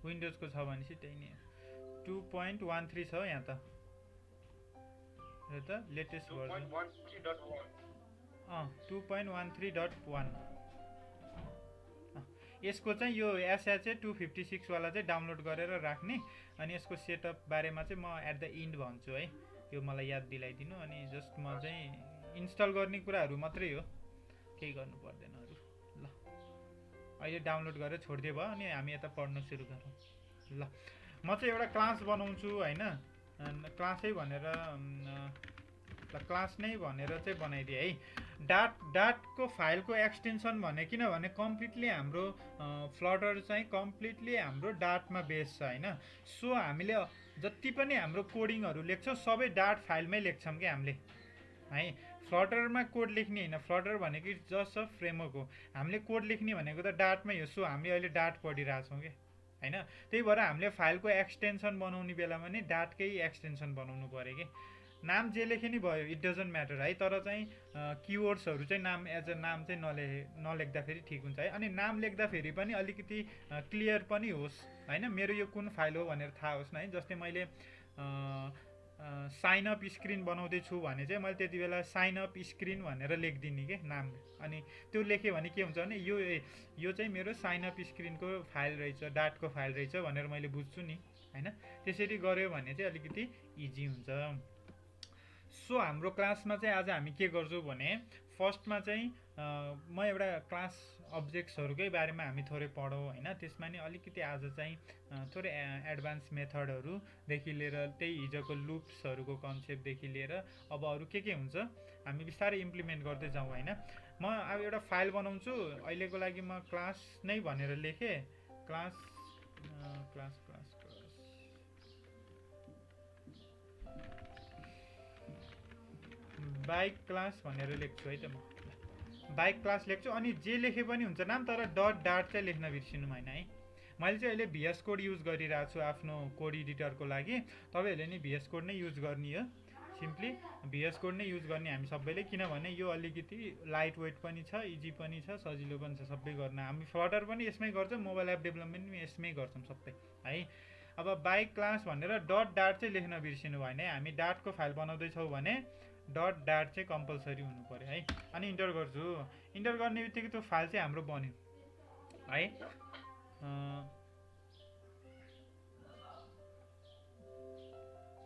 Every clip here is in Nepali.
विन्डोजको छ भनेपछि त्यही नै 2.13 छ यहाँ त यो त लेटेस्ट भर्जन 2.13.1 यसको चाहिँ यो एसएचए 256 वाला चाहिँ डाउनलोड गरेर राख्ने अनि यसको सेटअप बारेमा चाहिँ म एट द इन्ड भन्छु है यो मलाई याद दिलाइदिनु अनि जस्ट म चाहिँ इन्स्टल गर्ने कुराहरू मात्रै हो केही गर्नु पर्दैन अरू ल अहिले डाउनलोड गरेर छोडिदिए भयो अनि हामी यता पढ्न सुरु गरौँ ल म चाहिँ एउटा क्लास बनाउँछु होइन क्लासै भनेर क्लास नै भनेर चाहिँ बनाइदिएँ है डाटको फाइलको एक्सटेन्सन भने किनभने कम्प्लिटली हाम्रो फ्लटर चाहिँ कम्प्लिटली हाम्रो डाटमा बेस छ होइन सो हामीले जति पनि हाम्रो कोडिङहरू लेख्छौँ सबै डाट फाइलमै लेख्छौँ कि हामीले है फ्लटरमा कोड लेख्ने होइन फ्लटर भनेको जस्ट अ फ्रेमवर्क हो हामीले कोड लेख्ने भनेको त डाटमै हो सो हामीले अहिले डाट पढिरहेछौँ कि होइन त्यही भएर हामीले फाइलको एक्सटेन्सन बनाउने बेलामा नि डाटकै एक्सटेन्सन बनाउनु पऱ्यो कि नाम जे लेखे नि भयो इट डजन्ट म्याटर है तर चाहिँ किवर्ड्सहरू चाहिँ नाम एज अ नाम चाहिँ नलेख्दाखेरि ठिक हुन्छ है अनि नाम लेख्दाखेरि पनि अलिकति क्लियर पनि होस् होइन मेरो यो कुन फाइल हो भनेर थाहा होस् न है जस्तै मैले साइन अप स्क्रिन बनाउँदैछु भने चाहिँ मैले त्यति बेला साइन अप स्क्रिन भनेर लेखिदिने के नाम अनि त्यो लेखेँ भने के हुन्छ भने यो चाहिँ मेरो साइन अप स्क्रिनको फाइल रहेछ डाटको फाइल रहेछ भनेर मैले बुझ्छु नि होइन त्यसरी गऱ्यो भने चाहिँ अलिकति इजी हुन्छ सो हाम्रो क्लासमा चाहिँ आज हामी के गर्छौँ भने फर्स्टमा चाहिँ म एउटा क्लास अब्जेक्ट्सहरूकै बारेमा हामी थोरै पढौँ होइन त्यसमा नि अलिकति आज चाहिँ थोरै एडभान्स मेथडहरूदेखि लिएर त्यही हिजोको लुप्सहरूको कन्सेप्टदेखि लिएर अब अरू के हुन्छ हामी बिस्तारै इम्प्लिमेन्ट गर्दै जाउँ होइन म अब एउटा फाइल बनाउँछु अहिलेको लागि म क्लास नै भनेर लेखेँ क्लास बाइक क्लास भनेर लेख्छु है त म बाइक क्लास लेख्छु अनि जे लेखे पनि हुन्छ नाम तर डट डाट चाहिँ लेख्न बिर्सिनु भएन है मैले चाहिँ अहिले भिएस कोड युज गरिरहेको छु आफ्नो कोड एडिटरको लागि तपाईँहरूले नि भिएस कोड नै युज गर्ने हो सिम्पली भिएस कोड नै युज गर्ने हामी सबैले किनभने यो अलिकति लाइट वेट पनि छ इजी पनि छ सजिलो पनि छ सबै गर्न हामी फ्लटर पनि यसमै गर्छौँ मोबाइल एप डेभलपमेन्ट पनि यसमै गर्छौँ सबै है अब बाइक क्लास भनेर डट डाट चाहिँ लेख्न बिर्सिनु भएन है हामी डाटको फाइल बनाउँदैछौँ भने डट डाट चाहिँ कम्पलसरी हुनु पऱ्यो है अनि इन्टर गर्छु इन्टर गर्ने बित्तिकै त्यो फाइल चाहिँ हाम्रो बन्यो है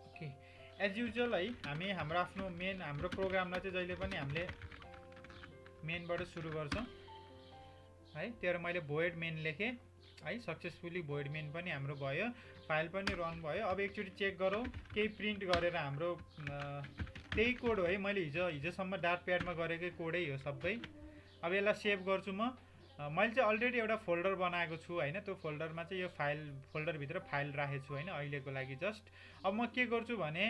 ओके एज युजुअल है हामी हाम्रो आफ्नो हाम्रो प्रोग्रामलाई चाहिँ जहिले पनि हामीले मेनबाट सुरु गर्छौँ है त्यही मैले भोइड मेन लेखेँ है सक्सेसफुली भोइड मेन पनि हाम्रो भयो फाइल पनि रन भयो अब एकचोटि चेक गरौँ केही प्रिन्ट गरेर हाम्रो त्यही कोड हो है मैले हिजोसम्म डाट प्याडमा गरेकै कोडै हो सबै अब यसलाई सेभ गर्छु मैले चाहिँ अलरेडी एउटा फोल्डर बनाएको छु होइन त्यो फोल्डरमा चाहिँ यो फोल्डरभित्र फाइल राखेको छु होइन अहिलेको लागि जस्ट अब म के गर्छु भने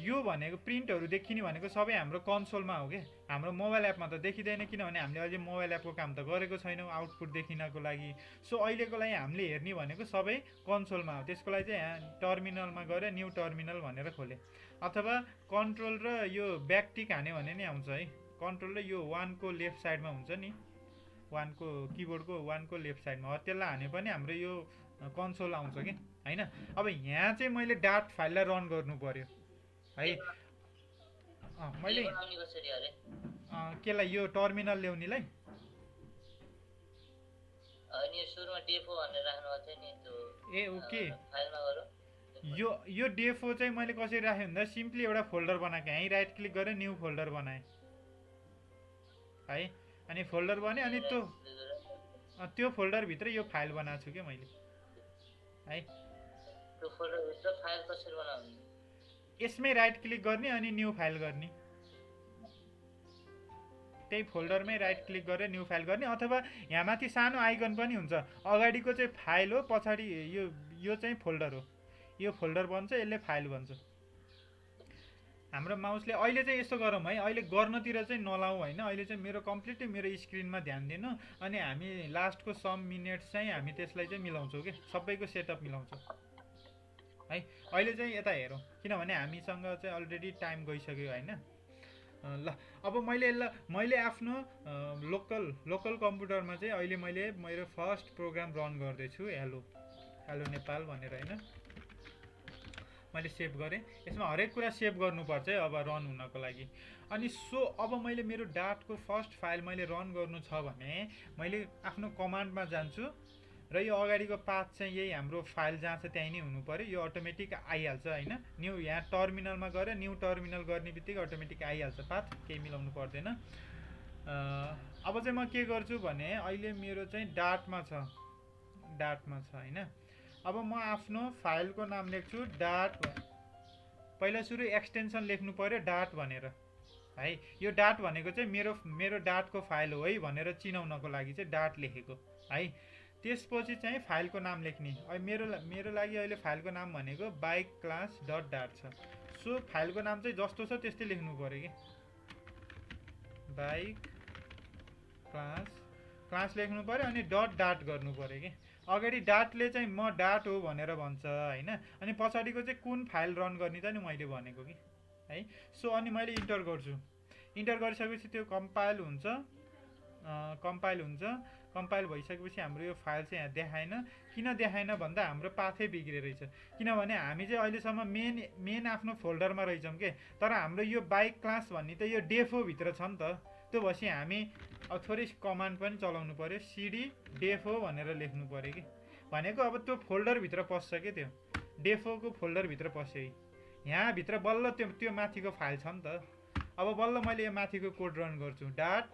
यो भनेको प्रिन्टहरू देखिने भनेको सबै हाम्रो कन्सोलमा हो कि हाम्रो मोबाइल एपमा त देखिँदैन किनभने हामीले अहिले मोबाइल एपको काम त गरेको छैनौँ आउटपुट देखिनको लागि सो अहिलेको लागि हामीले हेर्ने भनेको सबै कन्सोलमा हो त्यसको लागि चाहिँ यहाँ टर्मिनलमा गएर न्यू टर्मिनल भनेर खोले अथवा कन्ट्रोल र यो ब्याक टिक हान्यो भने नि आउँछ है कन्ट्रोल र यो 1 को लेफ्ट साइडमा हुन्छ नि 1 को किबोर्डको 1 को लेफ्ट साइडमा त्यसलाई हाने पनि हाम्रो यो कन्सोल आउँछ कि होइन अब यहाँ चाहिँ मैले डाट फाइललाई रन गर्नु पर्यो है मैले केलाई यो टर्मिनल ल्याउनेलाई ए ओके यो डेफो चाहिँ मैले कसरी राखेँ भन्दा सिम्पली एउटा फोल्डर बनाएको यहीँ राइट क्लिक गरेर न्यू फोल्डर बनाएँ है अनि फोल्डर बन्यो अनि त्यो फोल्डरभित्र यो फाइल बनाएको छु क्या मैले है यसमै राइट क्लिक गर्ने अनि न्यू फाइल गर्ने त्यही फोल्डरमै राइट क्लिक गरेर न्यू फाइल गर्ने अथवा यहाँ माथि सानो आइकन पनि हुन्छ अगाडिको चाहिँ फाइल हो पछाडि यो चाहिँ फोल्डर हो यो फोल्डर बन्छ यसले फाइल बन्छ हाम्रो माउसले अहिले चाहिँ यस्तो गरौँ है अहिले गर्नतिर चाहिँ नलाउँ होइन अहिले चाहिँ मेरो कम्प्लिटली मेरो स्क्रिनमा ध्यान दिनु अनि हामी लास्टको सम मिनेट्स चाहिँ हामी त्यसलाई चाहिँ मिलाउँछौँ कि सबैको सेटअप मिलाउँछौँ है अहिले चाहिँ यता हेरौँ किनभने हामीसँग चाहिँ अलरेडी टाइम गइसक्यो होइन ल अब मैले आफ्नो लोकल कम्प्युटरमा चाहिँ अहिले मैले मेरो फर्स्ट प्रोग्राम रन गर्दैछु हेलो हेलो नेपाल भनेर हैन मैले सेभ गरेँ। यसमा हरेक कुरा सेभ गर्नुपर्छ है अब रन हुनको लागि। अनि सो अब मैले मेरो डाटको फर्स्ट फाइल मैले रन गर्नु छ भने मैले आफ्नो कमान्डमा जान्छु र यो अगाडिको पाथ चाहिँ यही हाम्रो फाइल जहाँ छ त्यहीँ नै हुनु पर्यो। यो अटोमेटिक आइहाल्छ हैन। न्यू यहाँ टर्मिनलमा गएर न्यू टर्मिनल गर्ने बित्तिकै अटोमेटिक आइहाल्छ पाथ, केही मिलाउनु पर्दैन। अब चाहिँ म के गर्छु भने अहिले मेरो चाहिँ डाटमा छ हैन। अब म आफ्नो फाइलको नाम लेख्छु डाट। पहिला सुरु एक्सटेन्सन लेख्नु पर्यो डाट भनेर है। यो डाट भनेको चाहिँ मेरो डाटको फाइल हो है भनेर चिनाउनको लागि चाहिँ डाट लेखेको है। त्यसपछि चाहिँ फाइलको नाम लेख्ने। मेरो लागि अहिले फाइलको नाम भनेको बाइक क्लास डट डाट छ। सो फाइलको नाम चाहिँ जस्तो छ त्यस्तै लेख्नु पर्यो कि बाइक क्लास लेख्नु पर्यो अनि डट डाट गर्नु पर्यो कि। अगाडि डाटले चाहिँ म डाट हो भनेर भन्छ हैन। अनि पछाडिको चाहिँ कुन फाइल रन गर्ने त नि मैले भनेको कि है। सो अनि मैले इन्टर गर्छु। इन्टर गरिसकेपछि त्यो कम्पाइल हुन्छ। कम्पाइल भइसकेपछि हाम्रो यो फाइल चाहिँ यहाँ देखाएन। किन देखाएन भन्दा हाम्रो पाथै बिग्रे रहेछ। किनभने हामी चाहिँ अहिलेसम्म मेन आफ्नो फोल्डरमा रहेछौँ के। तर हाम्रो यो बाइक क्लास भन्ने त यो डेफो भित्र छ नि त। त्यो भएपछि हामी अब थोरै कमान्ड पनि चलाउनु पर्यो। सिडी डेफो भनेर लेख्नु पर्यो कि। भनेको अब त्यो फोल्डरभित्र पस्छ कि त्यो डेफोको फोल्डरभित्र पस्यो। यहाँ भित्र बल्ल त्यो माथिको फाइल छ नि त। अब बल्ल मैले यो माथिको कोड रन गर्छु डाट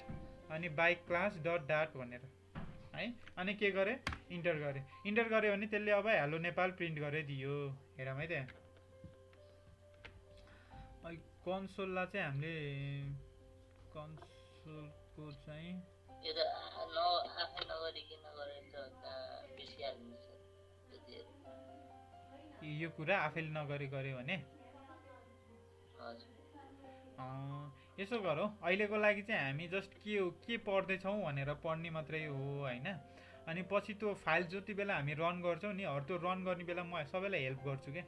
अनि बाइक क्लास डट डाट भनेर है। अनि के गरेँ इन्टर गरेँ। इन्टर गऱ्यो भने त्यसले अब हेलो नेपाल प्रिन्ट गरेर दियो। हेरौँ है त्यहाँ कन्सोललाई चाहिँ हामीले कन्सोलको चाहिँ यो कुरा आफैले नगरे गऱ्यो भने यसो गरौँ। अहिलेको लागि चाहिँ हामी जस्ट के पढ्दैछौँ भनेर पढ्ने मात्रै हो हैन। अनि पछि त्यो फाइल जति बेला हामी रन गर्छौँ नि त्यो रन गर्ने बेला म सबैलाई हेल्प गर्छु क्या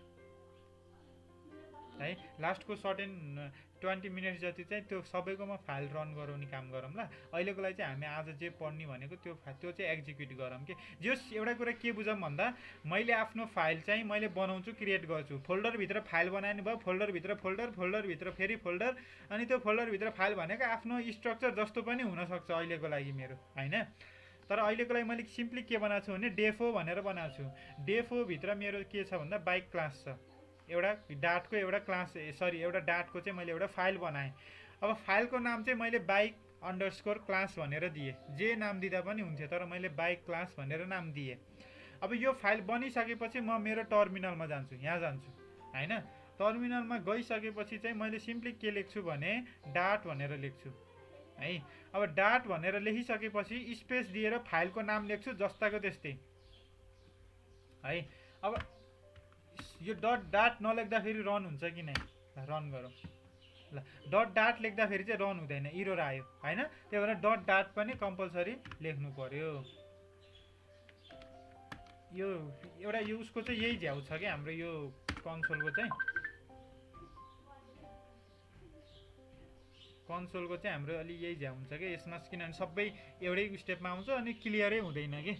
है। लास्टको सर्टेन 20 मिनट जति चाहिँ त्यो सबैकोमा फाइल रन गराउने काम गरौँ ल। अहिलेको लागि चाहिँ हामी आज जे पढ्ने भनेको त्यो चाहिँ एक्जिक्युट गरौँ कि। जस एउटा कुरा के बुझौँ भन्दा मैले आफ्नो फाइल चाहिँ मैले बनाउँछु क्रिएट गर्छु। फोल्डरभित्र फाइल बनाउनु भयो फोल्डरभित्र फोल्डरभित्र फेरि फोल्डर अनि त्यो फोल्डरभित्र फाइल भनेको आफ्नो स्ट्रक्चर जस्तो पनि हुनसक्छ अहिलेको लागि मेरो हैन। तर अहिलेको लागि मैले सिम्पली के बनाएको छु भने डेफो भनेर बनाएको छु। डेफोभित्र मेरो के छ भन्दा बाइक क्लास छ। एउटा डाटको एउटा क्लास एउटा डाटको चाहिँ मैले एउटा फाइल बनाएँ। अब फाइलको नाम चाहिँ मैले बाइक अंडरस्कोर क्लास भनेर दिएँ। जे नाम दिँदा पनि हुन्थ्यो तर मैले बाइक क्लास भनेर नाम दिएँ। अब यो फाइल बनिसकेपछि म मेरो टर्मिनलमा जान्छु। यहाँ जान्छु हैन। टर्मिनलमा गइसकेपछि चाहिँ मैले सिम्पली के लेख्छु भने डाट भनेर लेख्छु है। अब डाट भनेर लेखिसकेपछि स्पेस दिएर फाइलको नाम लेख्छु जस्ताको त्यस्तै है। अब यो डट डाट नलेख्दाखेरि रन हुन्छ कि नै रन गरौँ ल। डट डाट लेख्दाखेरि चाहिँ रन हुँदैन, इरर आयो हैन। त्यही भएर डट डाट पनि कम्पलसरी लेख्नु पर्यो। यो एउटा उसको चाहिँ यही झ्याउ छ कि हाम्रो यो कन्सोलको चाहिँ हाम्रो अलि यही झ्याउ हुन्छ कि यसमा। किनभने सबै एउटै स्टेपमा आउँछ अनि क्लियरै हुँदैन कि।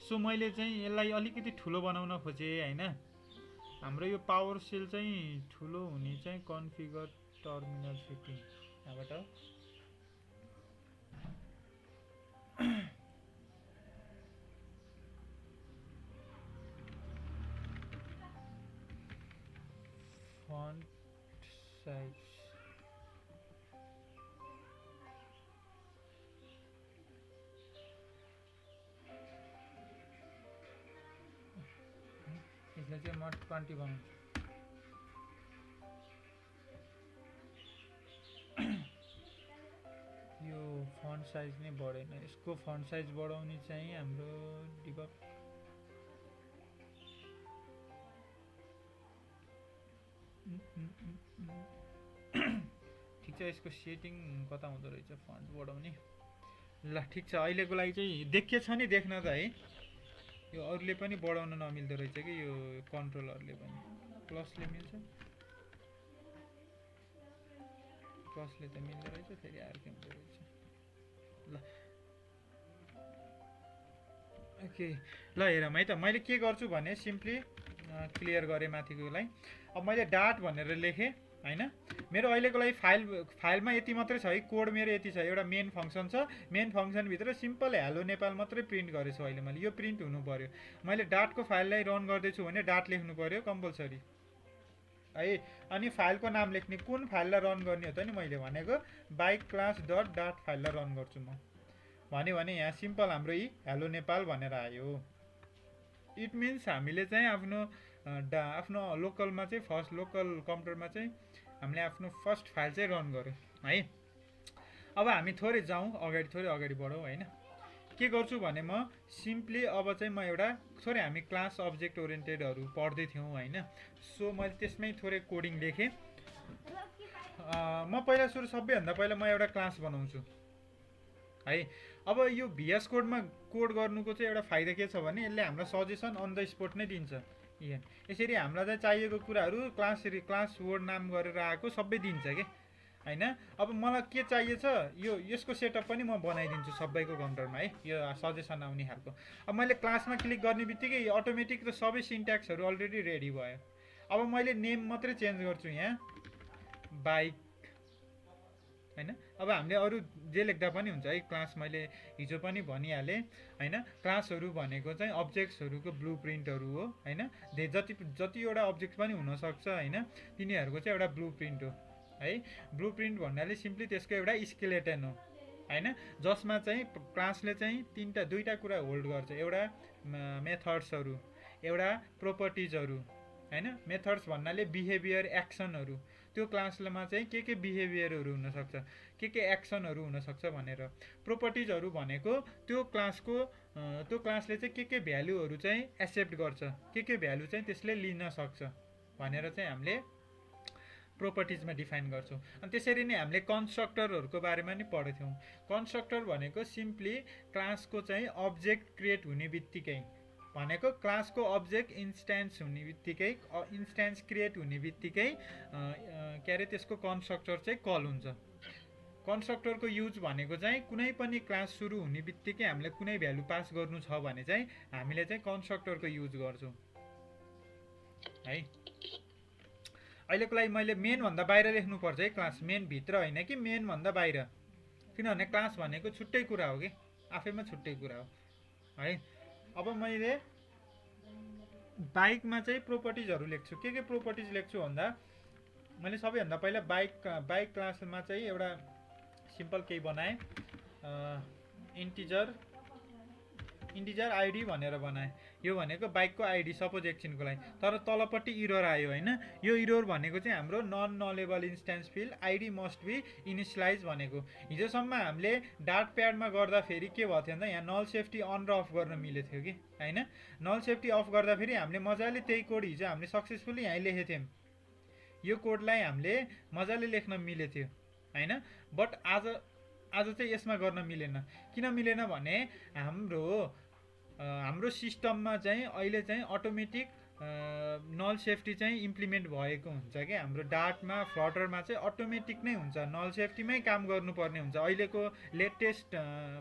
सो मैले चाहिँ यसलाई अलिकति ठुलो बनाउन खोजेँ हैन। हाम्रो यो पावर सेल चाहिँ ठुलो हुने चाहिँ कन्फिगर टर्मिनल सेटिङ यहाँबाट फन्ट साइज यसलाई चाहिँ म 20 बनाउँछु। यो फन्ट साइज नै बढेन। यसको फन्ट साइज बढाउने चाहिँ हाम्रो डिबग ठिक छ। यसको सेटिङ कता हुँदो रहेछ फन्ट बढाउने। ल ठिक छ। अहिलेको लागि चाहिँ देखिएछ नि देख्न त है। यो अरूले पनि बढाउन नमिल्दो रहेछ कि यो कन्ट्रोलरले पनि। प्लसले मिल्छ, प्लसले त मिल्दो रहेछ, फेरि अर्कै हुँदो रहेछ। ल ओके ल हेरौँ है त मैले के गर्छु भने सिम्पली क्लियर गरेँ माथिकोलाई अब मैले डाट भनेर लेखेँ होइन मेरो अहिलेको लागि फाइलमा यति मात्रै छ है कोड मेरो यति छ एउटा मेन फङ्सन छ मेन फङ्सनभित्र सिम्पल हेलो नेपाल मात्रै प्रिन्ट गरेछु अहिले मैले यो प्रिन्ट हुनु पर्यो मैले डाटको फाइललाई रन गर्दैछु भने डाट लेख्नु पर्यो कम्पलसरी है अनि फाइलको नाम लेख्ने कुन फाइललाई रन गर्ने हो त नि मैले भनेको बाइक क्लास डट डाट फाइललाई रन गर्छु म भन्यो भने यहाँ सिम्पल हाम्रो यी हेलो नेपाल भनेर आयो इट मिन्स हामीले चाहिँ आफ्नो लोकलमा चाहिँ फर्स्ट लोकल कम्प्युटरमा चाहिँ हामीले आफ्नो फर्स्ट फाइल चाहिँ रन गऱ्यौँ है अब हामी थोरै जाउँ थोरै अगाडि बढौँ होइन के गर्छु भने म सिम्पली अब चाहिँ म एउटा थोरै हामी क्लास अब्जेक्ट ओरिएन्टेडहरू पढ्दै थियौँ होइन सो मैले त्यसमै थोरै कोडिङ लेखेँ म पहिला सबैभन्दा पहिला म एउटा क्लास बनाउँछु है अब यो भिएस कोडमा कोड गर्नुको चाहिँ एउटा फाइदा के छ भने यसले हामीलाई सजेसन अन द स्पोट नै दिन्छ यसरी हामीलाई चाहिँ चाहिएको कुराहरू क्लास वर्ड नाम गरेर आएको सबै दिन्छ के होइन अब मलाई के चाहिएछ यसको सेटअप पनि म बनाइदिन्छु सबैको कम्प्युटरमा है यो सजेसन आउने खालको अब मैले क्लासमा क्लिक गर्ने बित्तिकै अटोमेटिक त सबै सिन्ट्याक्सहरू अलरेडी रेडी भयो अब मैले नेम मात्रै चेन्ज गर्छु यहाँ बाइक होइन अब हामीले अरू जे लेख्दा पनि हुन्छ है क्लास मैले हिजो पनि भनिहालेँ होइन क्लासहरू भनेको चाहिँ अब्जेक्ट्सहरूको ब्लु प्रिन्टहरू हो होइन जतिवटा अब्जेक्ट पनि हुनसक्छ होइन तिनीहरूको चाहिँ एउटा ब्लु प्रिन्ट हो है ब्लु प्रिन्ट भन्नाले सिम्पली त्यसको एउटा स्केलेटन हो होइन जसमा चाहिँ क्लासले चाहिँ दुईवटा कुरा होल्ड गर्छ एउटा मेथड्सहरू एउटा प्रोपर्टिजहरू होइन मेथड्स भन्नाले बिहेभियर एक्सनहरू त्यो क्लासमा चाहिँ के बिहेभियरहरू हुनसक्छ के एक्सनहरू हुनसक्छ भनेर प्रोपर्टिजहरू भनेको त्यो क्लासले चाहिँ के भ्यालुहरू चाहिँ एक्सेप्ट गर्छ के भ्यालु चाहिँ त्यसले लिन सक्छ भनेर चाहिँ हामीले प्रोपर्टिजमा डिफाइन गर्छौँ अनि त्यसरी नै हामीले कन्स्ट्रक्टरहरूको बारेमा नि पढेथ्यौँ कन्स्ट्रक्टर भनेको सिम्पली क्लासको चाहिँ अब्जेक्ट क्रिएट हुने बित्तिकै भनेको क्लासको अब्जेक्ट इन्स्ट्यान्स हुने बित्तिकै इन्स्ट्यान्स क्रिएट हुने बित्तिकै के अरे त्यसको कन्स्ट्रक्टर चाहिँ कल हुन्छ कन्स्ट्रक्टरको युज भनेको चाहिँ कुनै पनि क्लास सुरु हुने बित्तिकै हामीले कुनै भ्यालु पास गर्नु छ भने चाहिँ हामीले चाहिँ कन्स्ट्रक्टरको युज गर्छौँ है अहिलेको लागि मैले मेनभन्दा बाहिर लेख्नुपर्छ है क्लास मेनभित्र होइन कि मेनभन्दा बाहिर किनभने क्लास भनेको छुट्टै कुरा हो कि आफैमा छुट्टै कुरा हो है अब मैले बाइकमा चाहिँ प्रोपर्टिजहरू लेख्छु के प्रोपर्टिज लेख्छु भन्दा मैले सबैभन्दा पहिला बाइक क्लासमा चाहिँ एउटा सिम्पल केही बनाएँ इन्टिजर आइडी भनेर बनाएँ यो भनेको बाइकको आइडी सपोज एकछिनको लागि तर तलपट्टि इरर आयो होइन यो इरर भनेको चाहिँ हाम्रो non nullable instance field ID must be initialize भनेको हिजोसम्म हामीले डाट प्याडमा गर्दाखेरि के भयो थियो भन्दा यहाँ नल सेफ्टी अन र अफ गर्न मिलेको थियो कि होइन नल सेफ्टी अफ गर्दाखेरि हामीले मजाले त्यही कोड हिजो हामीले सक्सेसफुली यहीँ लेखेको थियौँ यो कोडलाई हामीले मजाले लेख्न मिलेको थियो होइन बट आज चाहिँ यसमा गर्न मिलेन किन मिलेन भने हाम्रो सिस्टममा चाहिँ अहिले चाहिँ अटोमेटिक नल सेफ्टी चाहिँ इम्प्लिमेन्ट भएको हुन्छ कि हाम्रो डाटमा फ्लटरमा चाहिँ अटोमेटिक नै हुन्छ नल सेफ्टीमै काम गर्नुपर्ने हुन्छ अहिलेको लेटेस्ट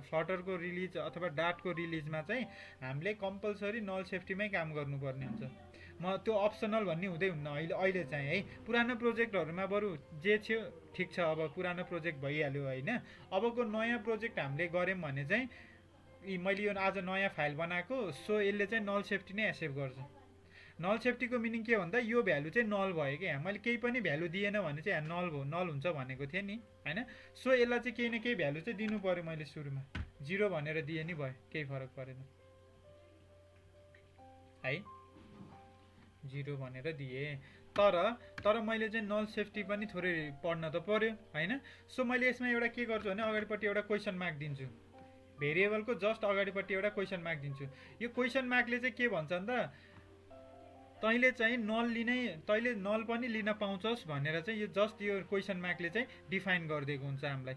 फ्लटरको रिलिज अथवा डाटको रिलिजमा चाहिँ हामीले कम्पलसरी नल सेफ्टीमै काम गर्नुपर्ने हुन्छ म त्यो अप्सनल भन्ने हुँदै हुन्न अहिले चाहिँ है पुरानो प्रोजेक्टहरूमा बरु जे थियो ठिक छ अब पुरानो प्रोजेक्ट भइहाल्यो होइन अबको नयाँ प्रोजेक्ट हामीले गऱ्यौँ भने चाहिँ मैले यो आज नयाँ फाइल बनाएको सो यसले चाहिँ नल सेफ्टी नै एक्सेप्ट गर्छ नल सेफ्टीको मिनिङ के भन्दा यो भ्यालु चाहिँ नल भयो कि मैले केही पनि भ्यालु दिएन भने चाहिँ नल भयो नल हुन्छ भनेको थिएँ नि होइन सो यसलाई चाहिँ केही न केही भ्यालु चाहिँ दिनु पऱ्यो मैले सुरुमा 0 भनेर दिए नि भयो केही फरक परेन है 0 भनेर दिए तर मैले चाहिँ नल सेफ्टी पनि थोरै पढ्न त पर्यो होइन सो मैले यसमा एउटा के गर्छु भने अगाडिपट्टि एउटा क्वेसन मार्क दिन्छु भेरिएबलको जस्ट अगाडिपट्टि एउटा क्वेसन मार्क दिन्छु यो क्वेसन मार्कले चाहिँ के भन्छ भन्दा तैँले चाहिँ तैँले नल पनि लिन पाउँछस् भनेर चाहिँ यो जस्ट यो क्वेसन मार्कले चाहिँ डिफाइन गरिदिएको हुन्छ हामीलाई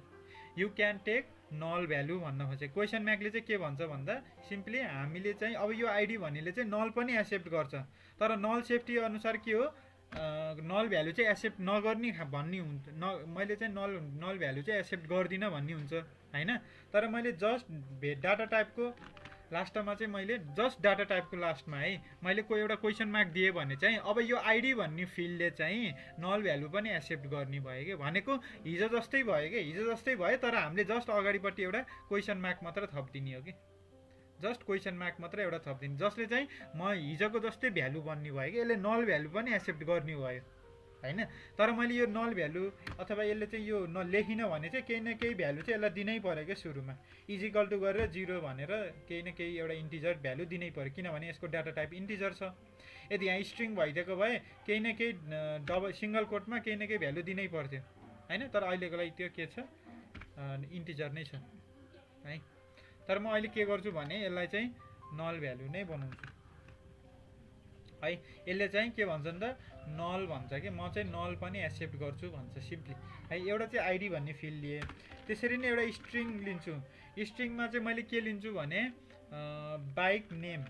you can take null value भन्न खोजेको क्वेसन मार्कले चाहिँ के भन्छ भन्दा सिम्पली हामीले चाहिँ अब यो आइडी भन्नेले चाहिँ नल पनि एक्सेप्ट गर्छ तर नल सेफ्टी अनुसार के हो नल भ्यालु चाहिँ एक्सेप्ट नगर्ने भन्ने हुन्छ मैले चाहिँ नल भ्यालु चाहिँ एक्सेप्ट गर्दिनँ भन्ने हुन्छ होइन तर मैले जस्ट डाटा टाइपको लास्टमा चाहिँ मैले जस्ट डाटा टाइपको लास्टमा है मैले कोही एउटा क्वेसन मार्क दिएँ भने चाहिँ अब यो आइडी भन्ने फिल्डले चाहिँ नल भ्यालु पनि एक्सेप्ट गर्ने भयो कि भनेको हिजो जस्तै भयो कि हिजो जस्तै भयो तर हामीले जस्ट अगाडिपट्टि एउटा क्वेसन मार्क मात्र थपिदिने हो कि जस्ट क्वेसन मार्क मात्र एउटा थपिदिने जसले चाहिँ म हिजोको जस्तै भ्यालु बन्ने भयो कि यसले नल भ्यालु पनि एक्सेप्ट गर्ने भयो हैन तर मैले यो नल भ्यालु अथवा यसले चाहिँ यो लेखिन भने चाहिँ केही न केही भ्यालु चाहिँ यसलाई दिनै पर्यो क्या सुरुमा इजिकल टु गरेर 0 भनेर केही न केही एउटा इन्टिजर भ्यालु दिनै पर्यो किनभने यसको डाटा टाइप इन्टिजर छ यदि यहाँ स्ट्रिङ भइदिएको भए केही न केही डबल सिंगल कोटमा केही न केही भ्यालु दिनै पर्थ्यो हैन तर अहिलेको लागि त्यो के छ इन्टिजर नै छ है तर म अहिले के गर्छु भने यसलाई चाहिँ नल भ्यालु नै बनाउँछु है यसले चाहिँ के भन्छ नि त नल भन्छ कि म चाहिँ नल पनि एक्सेप्ट गर्छु भन्छ सिम्पली है एउटा चाहिँ आइडी भन्ने फिल्ड लिए त्यसरी नै एउटा स्ट्रिङ लिन्छु स्ट्रिङमा चाहिँ मैले के लिन्छु भने बाइक नेम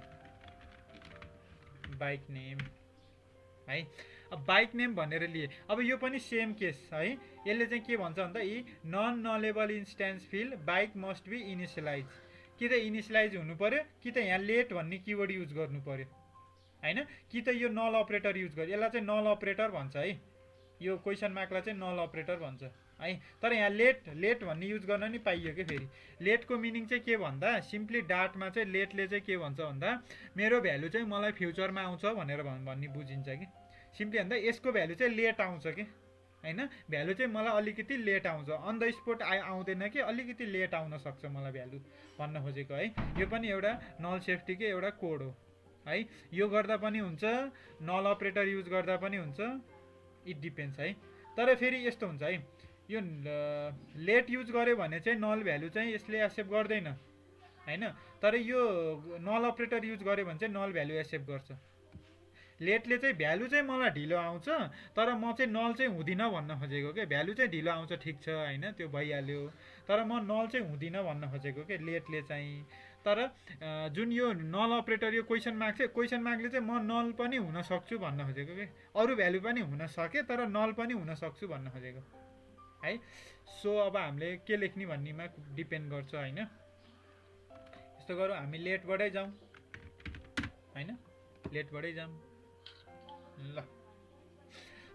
है अब बाइक नेम भनेर लिए अब यो पनि सेम केस है यसले चाहिँ के भन्छ भन्दा यी non nullable instance field bike must be initialize कि त इनिसियलाइज हुनु पर्यो कि त यहाँ लेट भन्ने किवर्ड युज गर्नु पर्यो हैन कि त यो नल अपरेटर युज गर्यो यसलाई चाहिँ नल अपरेटर भन्छ है यो क्वेसन मार्कलाई चाहिँ नल अपरेटर भन्छ है तर यहाँ लेट भन्ने युज गर्न नि पाइयो कि फेरि लेटको मिनिङ चाहिँ के भन्दा सिम्पली डाटमा चाहिँ लेटले चाहिँ के भन्छ भन्दा मेरो भ्यालु चाहिँ मलाई फ्युचरमा आउँछ भनेर भन्ने बुझिन्छ कि सिम्पली भन्दा यसको भ्यालु चाहिँ लेट आउँछ कि हैन भ्यालु चाहिँ मलाई अलिकति लेट आउँछ अन द स्पोट आउँदैन कि अलिकति लेट आउन सक्छ मलाई भ्यालु भन्न खोजेको है यो पनि एउटा नल सेफ्टीकै एउटा कोड हो है यो गर्दा पनि हुन्छ नल अपरेटर युज गर्दा पनि हुन्छ इट डिपेन्ड्स है तर फेरि यस्तो हुन्छ है यो लेट युज गर्यो भने चाहिँ नल भ्यालु चाहिँ यसले एक्सेप्ट गर्दैन हैन तर यो नल अपरेटर युज गर्यो भने चाहिँ नल भ्यालु एक्सेप्ट गर्छ लेटले चाहिँ भ्यालु चाहिँ मलाई ढिलो आउँछ तर म चाहिँ नल चाहिँ हुँदिन भन्न खोजेको के भ्यालु चाहिँ ढिलो आउँछ ठिक छ हैन त्यो भइहाल्यो तर म नल चाहिँ हुँदिन भन्न खोजेको के लेटले चाहिँ तर जुन यो नल अपरेटर यो क्वेसन मार्क चाहिँ क्वेसन मार्कले चाहिँ म नल पनि हुन सक्छु भन्न खोजेको के अरू भ्यालु पनि हुन सके तर नल पनि हुन सक्छु भन्न खोजेको है सो अब हामीले के लेख्ने भन्नेमा डिपेन्ड गर्छ हैन यस्तो गरौँ हामी लेटबाटै जाउँ हैन लेटबाटै जाउँ ल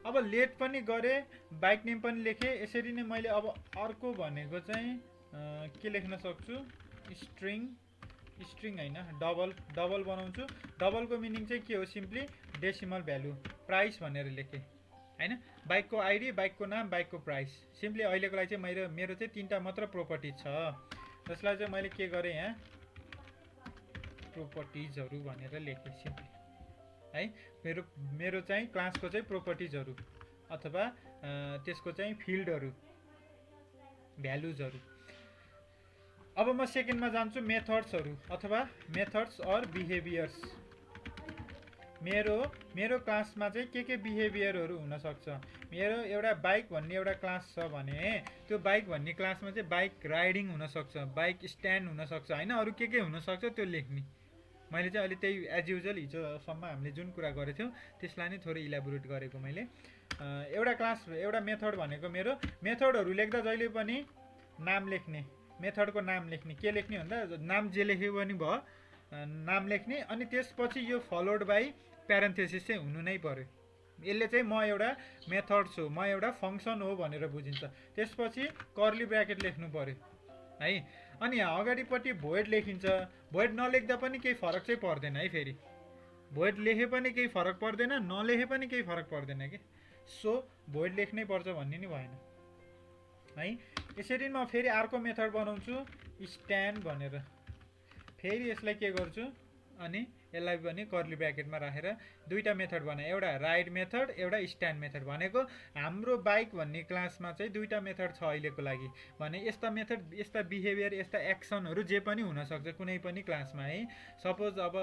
अब लेट पनि गरे बाइक नेम पनि लेखेँ यसरी नै मैले अब अर्को भनेको चाहिँ के लेख्न सक्छु स्ट्रिङ हैन डबल बनाउँछु डबलको मिनिङ चाहिँ के हो सिम्पली डेसिमल भ्यालु प्राइस भनेर लेखेँ हैन बाइकको आइडी बाइकको नाम बाइकको प्राइस सिम्पली अहिलेको लागि चाहिँ मेरो चाहिँ 3टा मात्र प्रोपर्टी छ जसलाई चाहिँ मैले के गरेँ यहाँ प्रोपर्टिजहरु भनेर लेखेँ सिम्पली है मेरो चाहिँ क्लासको चाहिँ प्रोपर्टिजहरु अथवा त्यसको चाहिँ फिल्डहरु भ्यालुजहरु अब म सेकेन्डमा जान्छु मेथड्सहरु अथवा मेथड्स अर बिहेभियर्स मेरो क्लासमा चाहिँ के बिहेभियरहरु हुन सक्छ मेरो एउटा बाइक भन्ने एउटा क्लास छ भने त्यो बाइक भन्ने क्लासमा चाहिँ बाइक राइडिङ हुन सक्छ बाइक स्ट्यान्ड हुन सक्छ हैन अरु के हुन सक्छ त्यो लेख्ने मैले चाहिँ अहिले त्यही एज युजुअल हिजोसम्म हामीले जुन कुरा गरेथ्यौं त्यसलाई नै थोरै इलाबोरेट गरेको मैले एउटा क्लास एउटा मेथड भनेको मेरो मेथडहरु लेख्दा जहिले पनि नाम लेख्ने मेथडको नाम लेख्ने के लेख्ने भन्दा नाम जे लेखे पनि भयो नाम लेख्ने अनि त्यसपछि यो फलोड बाइ प्यारेन्थेसिस चाहिँ हुनु नै पर्यो यसले चाहिँ म एउटा मेथड छु म एउटा फंक्सन हो भनेर बुझिन्छ त्यसपछि कर्ली ब्र्याकेट लेख्नु पर्यो है अनि यहाँ अगाडिपट्टि भोइड लेखिन्छ भोइड नलेख्दा पनि केही फरक चाहिँ पर्दैन है फेरि भोइड लेखे पनि केही फरक पर्दैन नलेखे पनि केही फरक पर्दैन के सो भोइड लेख्नै पर्छ भन्ने नि भएन है यसरी म फेरि अर्को मेथड बनाउँछु स्ट्यान्ड भनेर फेरि यसलाई के गर्छु अनि यसलाई पनि कर्ली ब्र्याकेटमा राखेर दुईटा मेथड बनाए एउटा राइड मेथड एउटा स्ट्यान्ड मेथड भनेको हाम्रो बाइक भन्ने क्लासमा चाहिँ दुईटा मेथड छ अहिलेको लागि भने यस्ता मेथड यस्ता बिहेभियर यस्ता एक्सनहरु जे पनि हुन सक्छ कुनै पनि क्लासमा है सपोज अब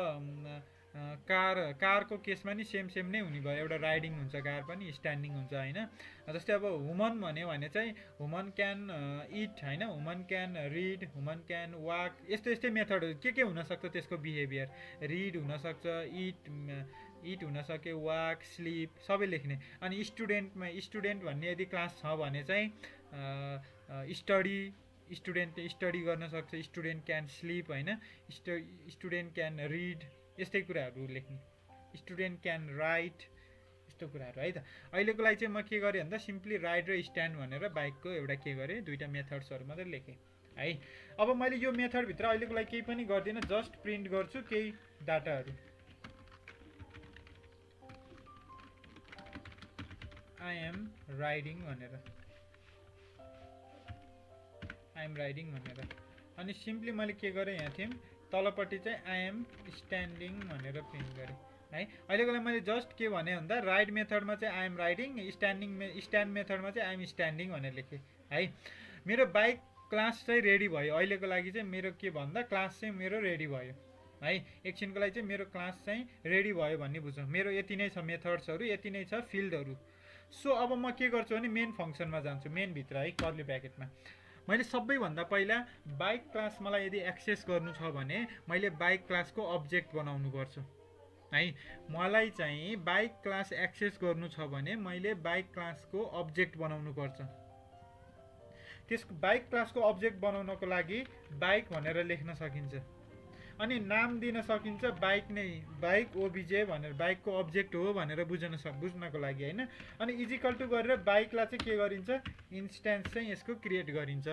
कारको केसमा नि सेम नै हुने भयो एउटा राइडिङ हुन्छ कार पनि स्ट्यान्डिङ हुन्छ हैन जस्तै अब वुमन भन्यो भने चाहिँ वुमन क्यान इट हैन woman can read woman can walk यस्तै मेथड के हुन सक्छ त्यसको बिहेभियर रिड हुन सक्छ इट हुन सक्यो वाक स्लिप सबै लेख्ने अनि स्टुडेन्ट भन्ने यदि क्लास छ भने चाहिँ स्टुडेन्ट स्टडी गर्न सक्छ, स्टुडेन्ट क्यान स्लिप होइन, स्टुडेन्ट क्यान रिड, यस्तै कुराहरू लेख्ने, स्टुडेन्ट क्यान राइट, यस्तो कुराहरू है त। अहिलेको लागि चाहिँ म के गरेँ भन्दा सिम्पली राइड र स्ट्यान्ड भनेर बाइकको एउटा के गरेँ, दुईवटा मेथड्सहरू मात्रै लेखेँ है। अब मैले यो मेथडभित्र अहिलेको लागि केही पनि गर्दिनँ, जस्ट प्रिन्ट गर्छु केही डाटाहरू। आई एम राइडिङ भनेर, आई एम राइडिङ भनेर, अनि सिम्पली मैले के गरेँ यहाँ थिएँ तलपट्टि चाहिँ आई एम स्ट्यान्डिङ भनेर प्रिन्ट गरेँ है। अहिलेको लागि मैले जस्ट के भने भन्दा राइड मेथडमा चाहिँ आई एम राइडिङ, स्ट्यान्ड मेथडमा चाहिँ आई एम स्ट्यान्डिङ भनेर लेखेँ है। मेरो बाइक क्लास चाहिँ रेडी भयो, अहिलेको लागि चाहिँ मेरो के भन्दा क्लास चाहिँ मेरो रेडी भयो है। एकछिनको लागि चाहिँ मेरो क्लास चाहिँ रेडी भयो भन्ने बुझौँ। मेरो यति नै छ मेथड्सहरू, यति नै छ फिल्डहरू। सो अब म के गर्छु भने मेन फङ्सनमा जान्छु, मेनभित्र है कर्ली ब्र्याकेटमा। मैले सबैभन्दा पहिला बाइक क्लास मलाई यदि एक्सेस गर्नु छ भने मैले बाइक क्लासको अब्जेक्ट बनाउनु पर्छ है। मलाई चाहिँ बाइक क्लास एक्सेस गर्नु छ भने मैले बाइक क्लासको अब्जेक्ट बनाउनु पर्छ। त्यसको बाइक क्लासको अब्जेक्ट बनाउनको लागि बाइक भनेर लेख्न सकिन्छ, अनि नाम दिन सकिन्छ बाइक नै, बाइक ओबिजे भनेर, बाइकको अब्जेक्ट हो भनेर बुझ्नको लागि होइन। अनि इजिकल टु गरेर बाइकलाई चाहिँ के गरिन्छ, इन्स्ट्यान्स चाहिँ यसको क्रिएट गरिन्छ।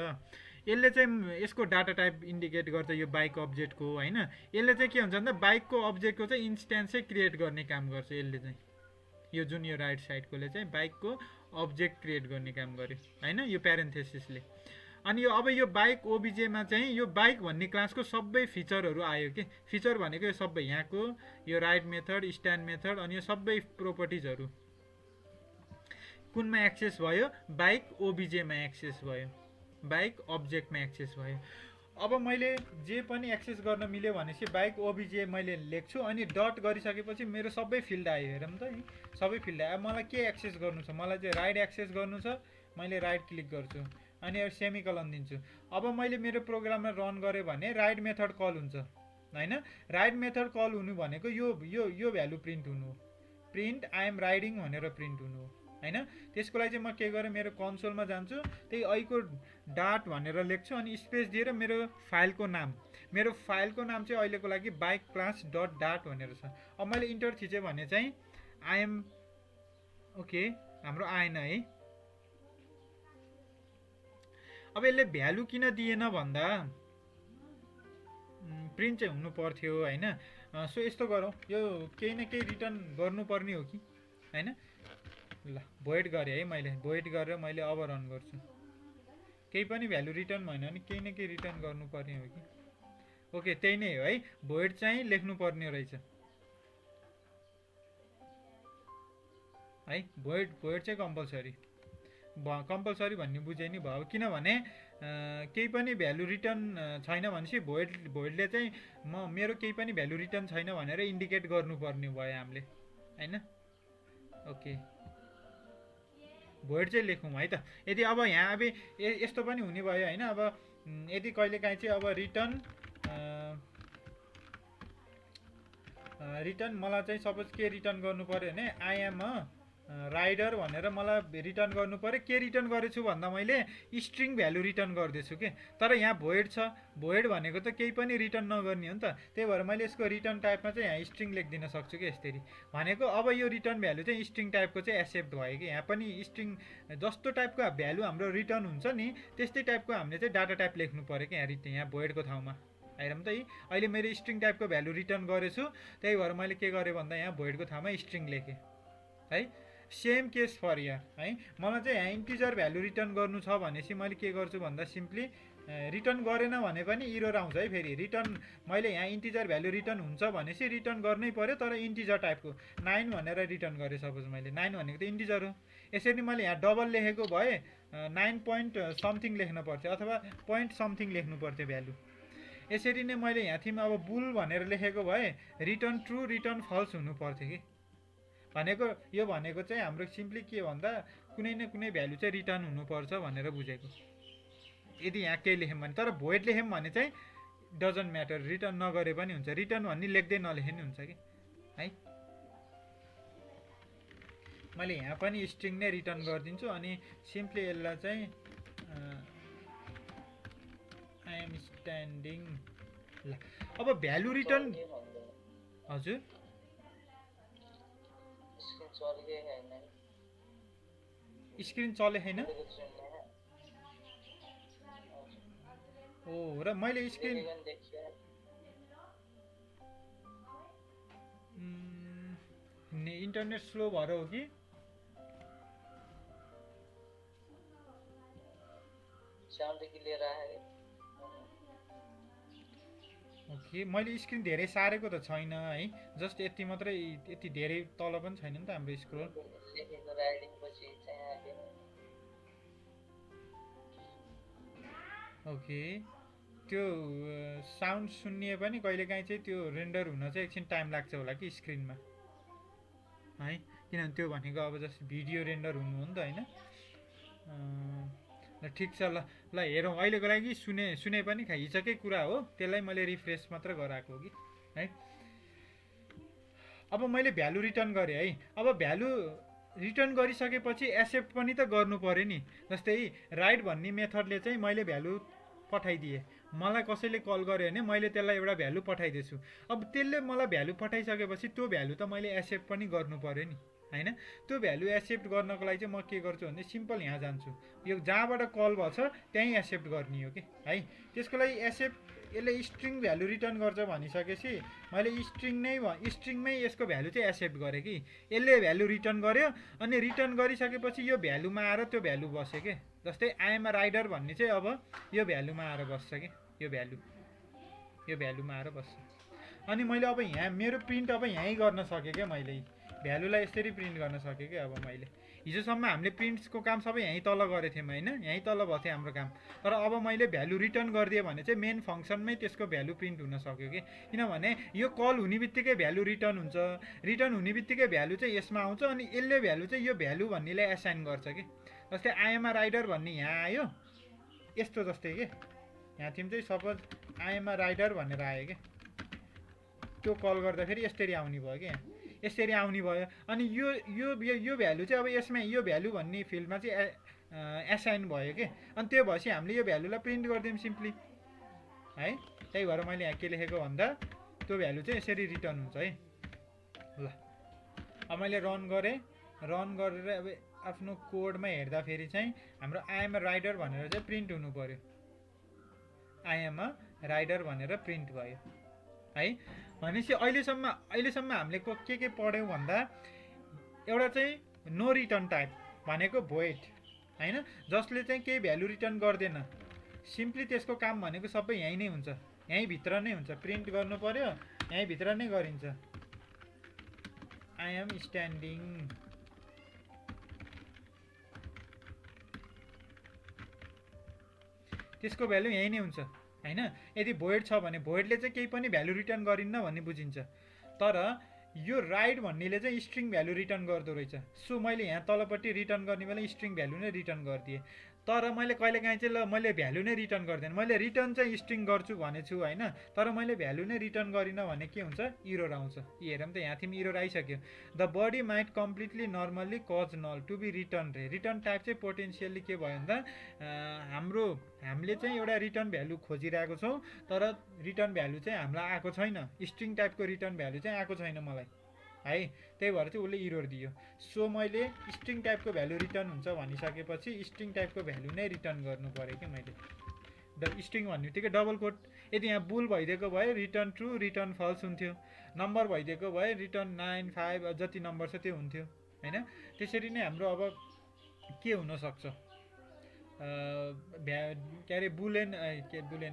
यसले चाहिँ यसको डाटा टाइप इन्डिकेट गर्छ यो बाइक अब्जेक्टको होइन। यसले चाहिँ के हुन्छ भन्दा बाइकको अब्जेक्टको चाहिँ इन्स्ट्यान्स चाहिँ क्रिएट गर्ने काम गर्छ यसले चाहिँ, यो जुन यो राइट साइडकोले चाहिँ बाइकको अब्जेक्ट क्रिएट गर्ने काम गर्यो होइन, यो प्यारेन्थेसिसले। अनि यो अब यो बाइक ओबिजेमा चाहिँ यो बाइक भन्ने क्लासको सबै फिचरहरू आयो कि, फिचर भनेको यो सबै यहाँको यो राइट मेथड, स्ट्यान्ड मेथड, अनि यो सबै प्रोपर्टिजहरू कुनमा एक्सेस भयो, बाइक ओबिजेमा एक्सेस भयो, बाइक अब्जेक्टमा एक्सेस भयो। अब मैले जे पनि एक्सेस गर्न मिल्यो भनेपछि बाइक ओबिजे मैले लेख्छु, अनि डट गरिसकेपछि मेरो सबै फिल्ड आयो, हेरौँ त यी सबै फिल्ड आयो। अब मलाई के एक्सेस गर्नु छ, मलाई चाहिँ राइट एक्सेस गर्नु छ, मैले राइट क्लिक गर्छु अनि सेमिकलन दिन्छु। अब मैले मेरो प्रोग्राममा रन गरेँ भने राइट मेथड कल हुन्छ होइन। राइट मेथड कल हुनु भनेको यो यो यो भ्यालु प्रिन्ट हुनु हो, प्रिन्ट आई एम राइडिङ भनेर प्रिन्ट हुनु हो होइन। त्यसको लागि चाहिँ म के गरेँ, मेरो कन्सोलमा जान्छु, त्यही ऐको डाट भनेर लेख्छु अनि स्पेस दिएर मेरो फाइलको नाम चाहिँ अहिलेको लागि बाइक क्लास डट डाट भनेर छ। अब मैले इन्टर थिचेँ भने चाहिँ आई एम ओके, हाम्रो आएन है। अब यसले भ्यालु किन दिएन भन्दा प्रिन्ट चाहिँ हुनु पर्थ्यो होइन। सो यस्तो गरौँ, यो केही न केही रिटर्न गर्नुपर्ने हो कि होइन। ल भोइड गरेँ है मैले, भोइड गरेर मैले अब रन गर्छु, केही पनि भ्यालु रिटर्न भएन भने केही न केही रिटर्न गर्नुपर्ने हो कि। ओके त्यही नै हो है, भोइड चाहिँ लेख्नुपर्ने रहेछ है, भोइड चाहिँ कम्पलसरी भन्ने बुझे नि भयो। किनभने केही पनि भ्यालु रिटर्न छैन भनेपछि भोइडले चाहिँ मेरो केही पनि भ्यालु रिटर्न छैन भनेर इन्डिकेट गर्नुपर्ने भयो हामीले होइन। ओके भोइड चाहिँ लेखौँ है त। यदि अब यहाँ अब यस्तो पनि हुने भयो होइन, अब यदि कहिलेकाहीँ चाहिँ अब रिटर्न मलाई चाहिँ सपोज के रिटर्न गर्नु पऱ्यो भने आई एम अ राइडर भनेर मलाई रिटर्न गर्नु पऱ्यो। के रिटर्न गरेछु भन्दा मैले स्ट्रिङ भ्यालु रिटर्न गर्दैछु कि, तर यहाँ भोइड छ, भोइड भनेको त केही पनि रिटर्न नगर्ने हो नि त। त्यही भएर मैले यसको रिटर्न टाइपमा चाहिँ यहाँ स्ट्रिङ लेखिदिन सक्छु कि यसरी भनेको। अब यो रिटर्न भ्यालु चाहिँ स्ट्रिङ टाइपको चाहिँ एक्सेप्ट भयो कि, यहाँ पनि स्ट्रिङ जस्तो टाइपको भ्यालु हाम्रो रिटर्न हुन्छ नि त्यस्तै टाइपको हामीले चाहिँ डाटा टाइप लेख्नु पऱ्यो कि यहाँ भोइडको ठाउँमा। हेरौँ त यी अहिले मेरो स्ट्रिङ टाइपको भ्यालु रिटर्न गरेछु, त्यही भएर मैले के गरेँ भन्दा यहाँ भोइडको ठाउँमा स्ट्रिङ लेखेँ है। सेम केस फर यहाँ है, मलाई चाहिँ यहाँ इन्टिजर भ्यालु रिटर्न गर्नु छ भनेपछि मैले के गर्छु भन्दा सिम्पली रिटर्न गरेन भने पनि इरर आउँछ है। फेरि रिटर्न मैले यहाँ इन्टिजर भ्यालु रिटर्न हुन्छ भनेपछि रिटर्न गर्नै पर्यो, तर इन्टिजर टाइपको 9 भनेर रिटर्न गरेँ। सपोज मैले 9 भनेको त इन्टिजर हो, यसरी मैले यहाँ डबल लेखेको भए 9 पोइन्ट समथिङ लेख्नु पर्थ्यो अथवा पोइन्ट समथिङ लेख्नु पर्थ्यो भ्यालु। यसरी नै मैले यहाँ थिएँ अब बुल भनेर लेखेको भए रिटर्न ट्रु रिटर्न फल्स हुनु पर्थ्यो कि भनेको। यो भनेको चाहिँ हाम्रो सिम्पली के भन्दा कुनै न कुनै भ्यालु चाहिँ रिटर्न हुनुपर्छ भनेर बुझेको। यदि यहाँ केही लेख्यौँ भने, तर भोइड लेख्यौँ भने चाहिँ डजन्ट म्याटर, रिटर्न नगरे पनि हुन्छ, रिटर्न भन्ने लेख्दै नलेखे नि हुन्छ कि है। मैले यहाँ पनि स्ट्रिङ नै रिटर्न गरिदिन्छु अनि सिम्पली यसलाई चाहिँ एम स्ट्यान्डिङ। ल अब भ्यालु रिटर्न हजुर स्क्रिन चले छैन। ओ र मैले स्क्रिन इन्टरनेट स्लो भएर हो कि ओके मैले स्क्रिन धेरै सारेको त छैन है, जस्ट यति मात्रै, यति धेरै तल पनि छैन नि त हाम्रो स्क्रोल। ओके त्यो साउन्ड सुन्ने पनि कहिलेकाहीँ चाहिँ त्यो रेन्डर हुन चाहिँ एकछिन टाइम लाग्छ होला कि स्क्रिनमा है, किनभने त्यो भनेको अब जस्तो भिडियो रेन्डर हुनु हो नि त होइन। ल ठिक छ, ल ल हेरौँ अहिलेको लागि सुने पनि हिजोकै कुरा हो, त्यसलाई मैले रिफ्रेस मात्र गराएको हो कि है। अब मैले भ्यालु रिटर्न गरेँ है, अब भ्यालु रिटर्न गरिसकेपछि एक्सेप्ट पनि त गर्नु पऱ्यो नि। जस्तै राइट भन्ने मेथडले चाहिँ मैले भ्यालु पठाइदिएँ, मलाई कसैले कल गर्यो भने मैले त्यसलाई एउटा भ्यालु पठाइदिएछु। अब त्यसले मलाई भ्यालु पठाइसकेपछि त्यो भ्यालु त मैले एक्सेप्ट पनि गर्नु पऱ्यो नि होइन। त्यो भ्यालु एक्सेप्ट गर्नको लागि चाहिँ म के गर्छु भने सिम्पल यहाँ जान्छु, यो जहाँबाट कल भएको छ त्यहीँ एक्सेप्ट गर्ने हो कि है। त्यसको लागि एक्सेप्ट यसले स्ट्रिङ भ्यालु रिटर्न गर्छ भनिसकेपछि मैले स्ट्रिङमै यसको भ्यालु चाहिँ एक्सेप्ट गरेँ कि यसले भ्यालु रिटर्न गर्यो। अनि रिटर्न गरिसकेपछि यो भ्यालुमा आएर त्यो भ्यालु बस्यो कि, जस्तै आइएम अ राइडर भन्ने चाहिँ अब यो भ्यालुमा आएर बस्छ कि, यो भ्यालुमा आएर बस्छ। अनि मैले अब यहाँ मेरो प्रिन्ट अब यहीँ गर्न सकेँ क्या, मैले भ्यालुलाई यसरी प्रिन्ट गर्न सकेँ कि। अब मैले हिजोसम्म हामीले प्रिन्ट्सको काम सबै यहीँ तल गरेको थियौँ होइन, यहीँ तल भएको थियो हाम्रो काम। तर अब मैले भ्यालु रिटर्न गरिदिएँ भने चाहिँ मेन फङ्सनमै त्यसको भ्यालु प्रिन्ट हुन सक्यो कि, किनभने यो कल हुने बित्तिकै भ्यालु रिटर्न हुन्छ, रिटर्न हुने बित्तिकै भ्यालु चाहिँ यसमा आउँछ। अनि यसले भ्यालु चाहिँ यो भ्यालु भन्नेलाई एसाइन गर्छ कि। जस्तै आइएम अ राइडर भन्ने यहाँ आयो यस्तो, जस्तै कि यहाँ थियौँ चाहिँ सपोज आइएम अ राइडर भनेर आयो कि, त्यो कल गर्दाखेरि यसरी आउने भयो कि, यहाँ यसरी आउने भयो। अनि यो भ्यालु चाहिँ अब यसमा यो भ्यालु भन्ने फिल्डमा चाहिँ एसाइन भयो कि। अनि त्यो भएपछि हामीले यो भ्यालुलाई प्रिन्ट गरिदियौँ सिम्पली है। त्यही भएर मैले यहाँ के लेखेको भन्दा त्यो भ्यालु चाहिँ यसरी रिटर्न हुन्छ है। ल अब मैले रन गरेर अब आफ्नो कोडमा हेर्दाखेरि चाहिँ हाम्रो आइएम अ राइडर भनेर चाहिँ प्रिन्ट हुनु पर्यो, आइएम अ राइडर भनेर प्रिन्ट भयो है। भनेपछि अहिलेसम्म हामीले के पढ्यौँ भन्दा एउटा चाहिँ नो रिटर्न टाइप भनेको भोइड होइन, जसले चाहिँ केही भ्यालु रिटर्न गर्दैन। सिम्पली त्यसको काम भनेको सबै यहीँ नै हुन्छ, यहीँभित्र नै हुन्छ, प्रिन्ट गर्नु पर्यो, यहीँभित्र नै गरिन्छ। आई एम स्ट्यान्डिङ, त्यसको भ्यालु यहीँ नै हुन्छ होइन। यदि भोइड छ भने भोइडले चाहिँ केही पनि भ्यालु रिटर्न गरिन्न भन्ने बुझिन्छ। तर यो राइट भन्नेले चाहिँ स्ट्रिङ भ्यालु रिटर्न गर्दो रहेछ। सो मैले यहाँ तलपट्टि रिटर्न गर्ने बेला स्ट्रिङ भ्यालु नै रिटर्न गरिदिएँ। तर मैले कहिलेकाहीँ चाहिँ ल मैले भ्यालु नै रिटर्न गर्दैन, मैले रिटर्न चाहिँ स्ट्रिङ गर्छु भनेछु होइन, तर मैले भ्यालु नै रिटर्न गरिनँ भने के हुन्छ, इरर आउँछ। हेरौँ त यहाँ थियौँ, इरर आइसक्यो। The body might completely normally cause null to be return रे। रिटर्न टाइप चाहिँ पोटेन्सियल्ली के भयो भन्दा हामीले चाहिँ एउटा रिटर्न भ्यालु खोजिरहेको छौँ, तर रिटर्न भ्यालु चाहिँ हामीलाई आएको छैन, स्ट्रिङ टाइपको रिटर्न भ्यालु चाहिँ आएको छैन मलाई है। त्यही भएर चाहिँ उसले इरर दियो। सो मैले स्ट्रिङ टाइपको भ्यालु रिटर्न हुन्छ भनिसकेपछि स्ट्रिङ टाइपको भ्यालु नै रिटर्न गर्नु पऱ्यो कि मैले। स्ट्रिङ भन्ने बित्तिकै डबल कोट, यदि यहाँ बुल भइदिएको भए रिटर्न ट्रु रिटर्न फल्स हुन्थ्यो, नम्बर भइदिएको भए रिटर्न 9 5 जति नम्बर छ त्यो हुन्थ्यो होइन। त्यसरी नै हाम्रो अब के हुनसक्छ, के अरे बुलेन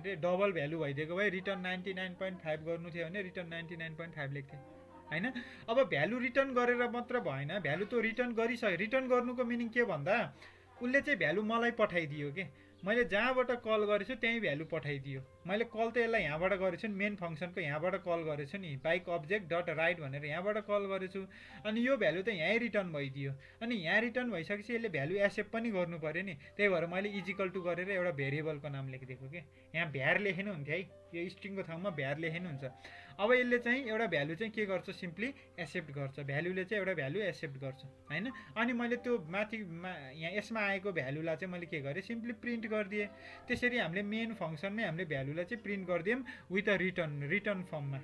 रे डबल भ्यालु भइदिएको भए रिटर्न 99.5 गर्नु थियो भने रिटर्न 99.5 लेख्थेँ होइन। अब भ्यालु रिटर्न गरेर मात्र भएन, भ्यालु त रिटर्न गरिसक्यो। रिटर्न गर्नुको मिनिङ के भन्दा उसले चाहिँ भ्यालु मलाई पठाइदियो कि, मैले जहाँबाट कल गरेछु त्यहीँ भ्यालु पठाइदियो। मैले कल त यसलाई यहाँबाट गरेछु नि, मेन फङ्सनको यहाँबाट कल गरेछु नि, बाइक अब्जेक्ट डट राइट भनेर यहाँबाट कल गरेछु। अनि यो भ्यालु त यहीँ रिटर्न भइदियो। अनि यहाँ रिटर्न भइसकेपछि यसले भ्यालु एक्सेप्ट पनि गर्नु पऱ्यो नि। त्यही भएर मैले इजिकल टु गरेर एउटा भेरिएबलको नाम लेखिदिएको कि, यहाँ भ्यार लेखेनु हुन्थ्यो है, यो स्ट्रिङको ठाउँमा भ्यार लेखेनु हुन्छ। अब यसले चाहिँ एउटा भ्यालु चाहिँ के गर्छ सिम्पली एक्सेप्ट गर्छ भ्यालुले चाहिँ एउटा भ्यालु एक्सेप्ट गर्छ हैन अनि मैले त्यो माथि यहाँ यसमा आएको भ्यालुलाई चाहिँ मैले के गरेँ सिम्पली प्रिन्ट गरिदिएँ त्यसरी हामीले मेन फंक्सनमै हामीले भ्यालुलाई चाहिँ प्रिन्ट गरिदियौँ विथ अ रिटर्न फर्ममा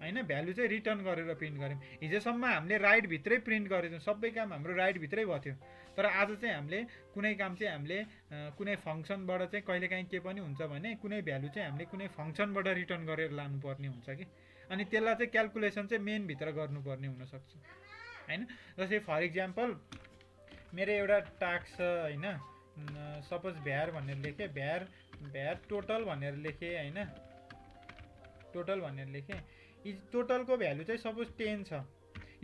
हैन भ्यालु चाहिँ रिटर्न गरेर प्रिन्ट गर्यौँ हिजोसम्म हामीले राइट भित्रै प्रिन्ट गरेछौँ सबै काम हाम्रो राइट भित्रै भयो थियो तर आज चाहिँ हामीले कुनै काम चाहिँ हामीले कुनै फंक्सनबाट चाहिँ कहिलेकाहीँ के पनि हुन्छ भने कुनै भ्यालु चाहिँ हामीले कुनै फंक्सनबाट रिटर्न गरेर लानुपर्ने हुन्छ कि अनि त्यसलाई चाहिँ क्याल्कुलेसन चाहिँ मेन भित्र गर्नुपर्ने हुनसक्छ हैन जस्तै फर इक्जाम्पल मेरो एउटा टास्क छ हैन सपोज भ्यार भनेर लेखेँ भ्यार टोटल भनेर लेखेँ हैन टोटल भनेर लेखेँ टोटलको भ्यालु चाहिँ सपोज 10 छ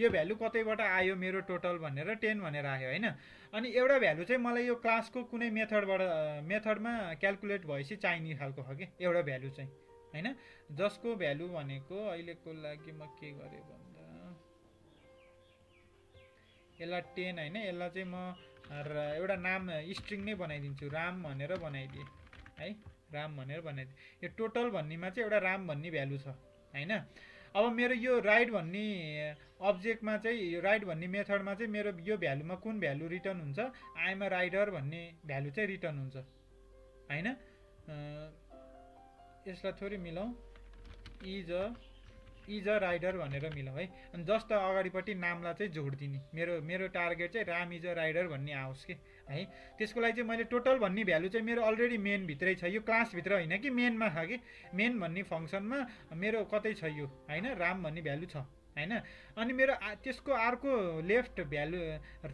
यो भ्यालु कतैबाट आयो मेरो टोटल भनेर 10 भनेर आयो हैन अनि एउटा भ्यालु चाहिँ मलाई यो क्लासको कुनै मेथडमा क्याल्कुलेट भएपछि चाहिने खालको हो के एउटा भ्यालु चाहिँ हैन जसको भ्यालु भनेको अहिलेको लागि म के गरे भन्दा यसलाई 10 हैन यसलाई चाहिँ म एउटा नाम स्ट्रिङ नै बनाइदिन्छु राम भनेर बनाइदिए है राम भनेर बनाइदिए यो टोटल भन्नेमा चाहिँ एउटा राम भन्ने भ्यालु छ हैन अब मेरो यो राइट भन्ने अब्जेक्टमा चाहिँ राइट भन्ने मेथडमा चाहिँ मेरो यो भ्यालुमा कुन भ्यालु रिटर्न हुन्छ आई एम अ राइडर भन्ने भ्यालु चाहिँ रिटर्न हुन्छ हैन यसलाई थोरै मिलाउँ इज अ राइडर भनेर मिलाउँ है अनि जस्ट अगाडिपट्टि नामलाई चाहिँ जोडिदिने मेरो टार्गेट चाहिँ राम इज अ राइडर भन्ने आओस् कि है त्यसको लागि चाहिँ मैले टोटल भन्ने भ्यालु चाहिँ मेरो अलरेडी मेन भित्रै छ यो क्लास भित्र होइन कि मेनमा छ कि मेन भन्ने फंक्सनमा मेरो कतै छ यो हैन राम भन्ने भ्यालु छ हैन अनि मेरो त्यसको अर्को लेफ्ट भ्यालु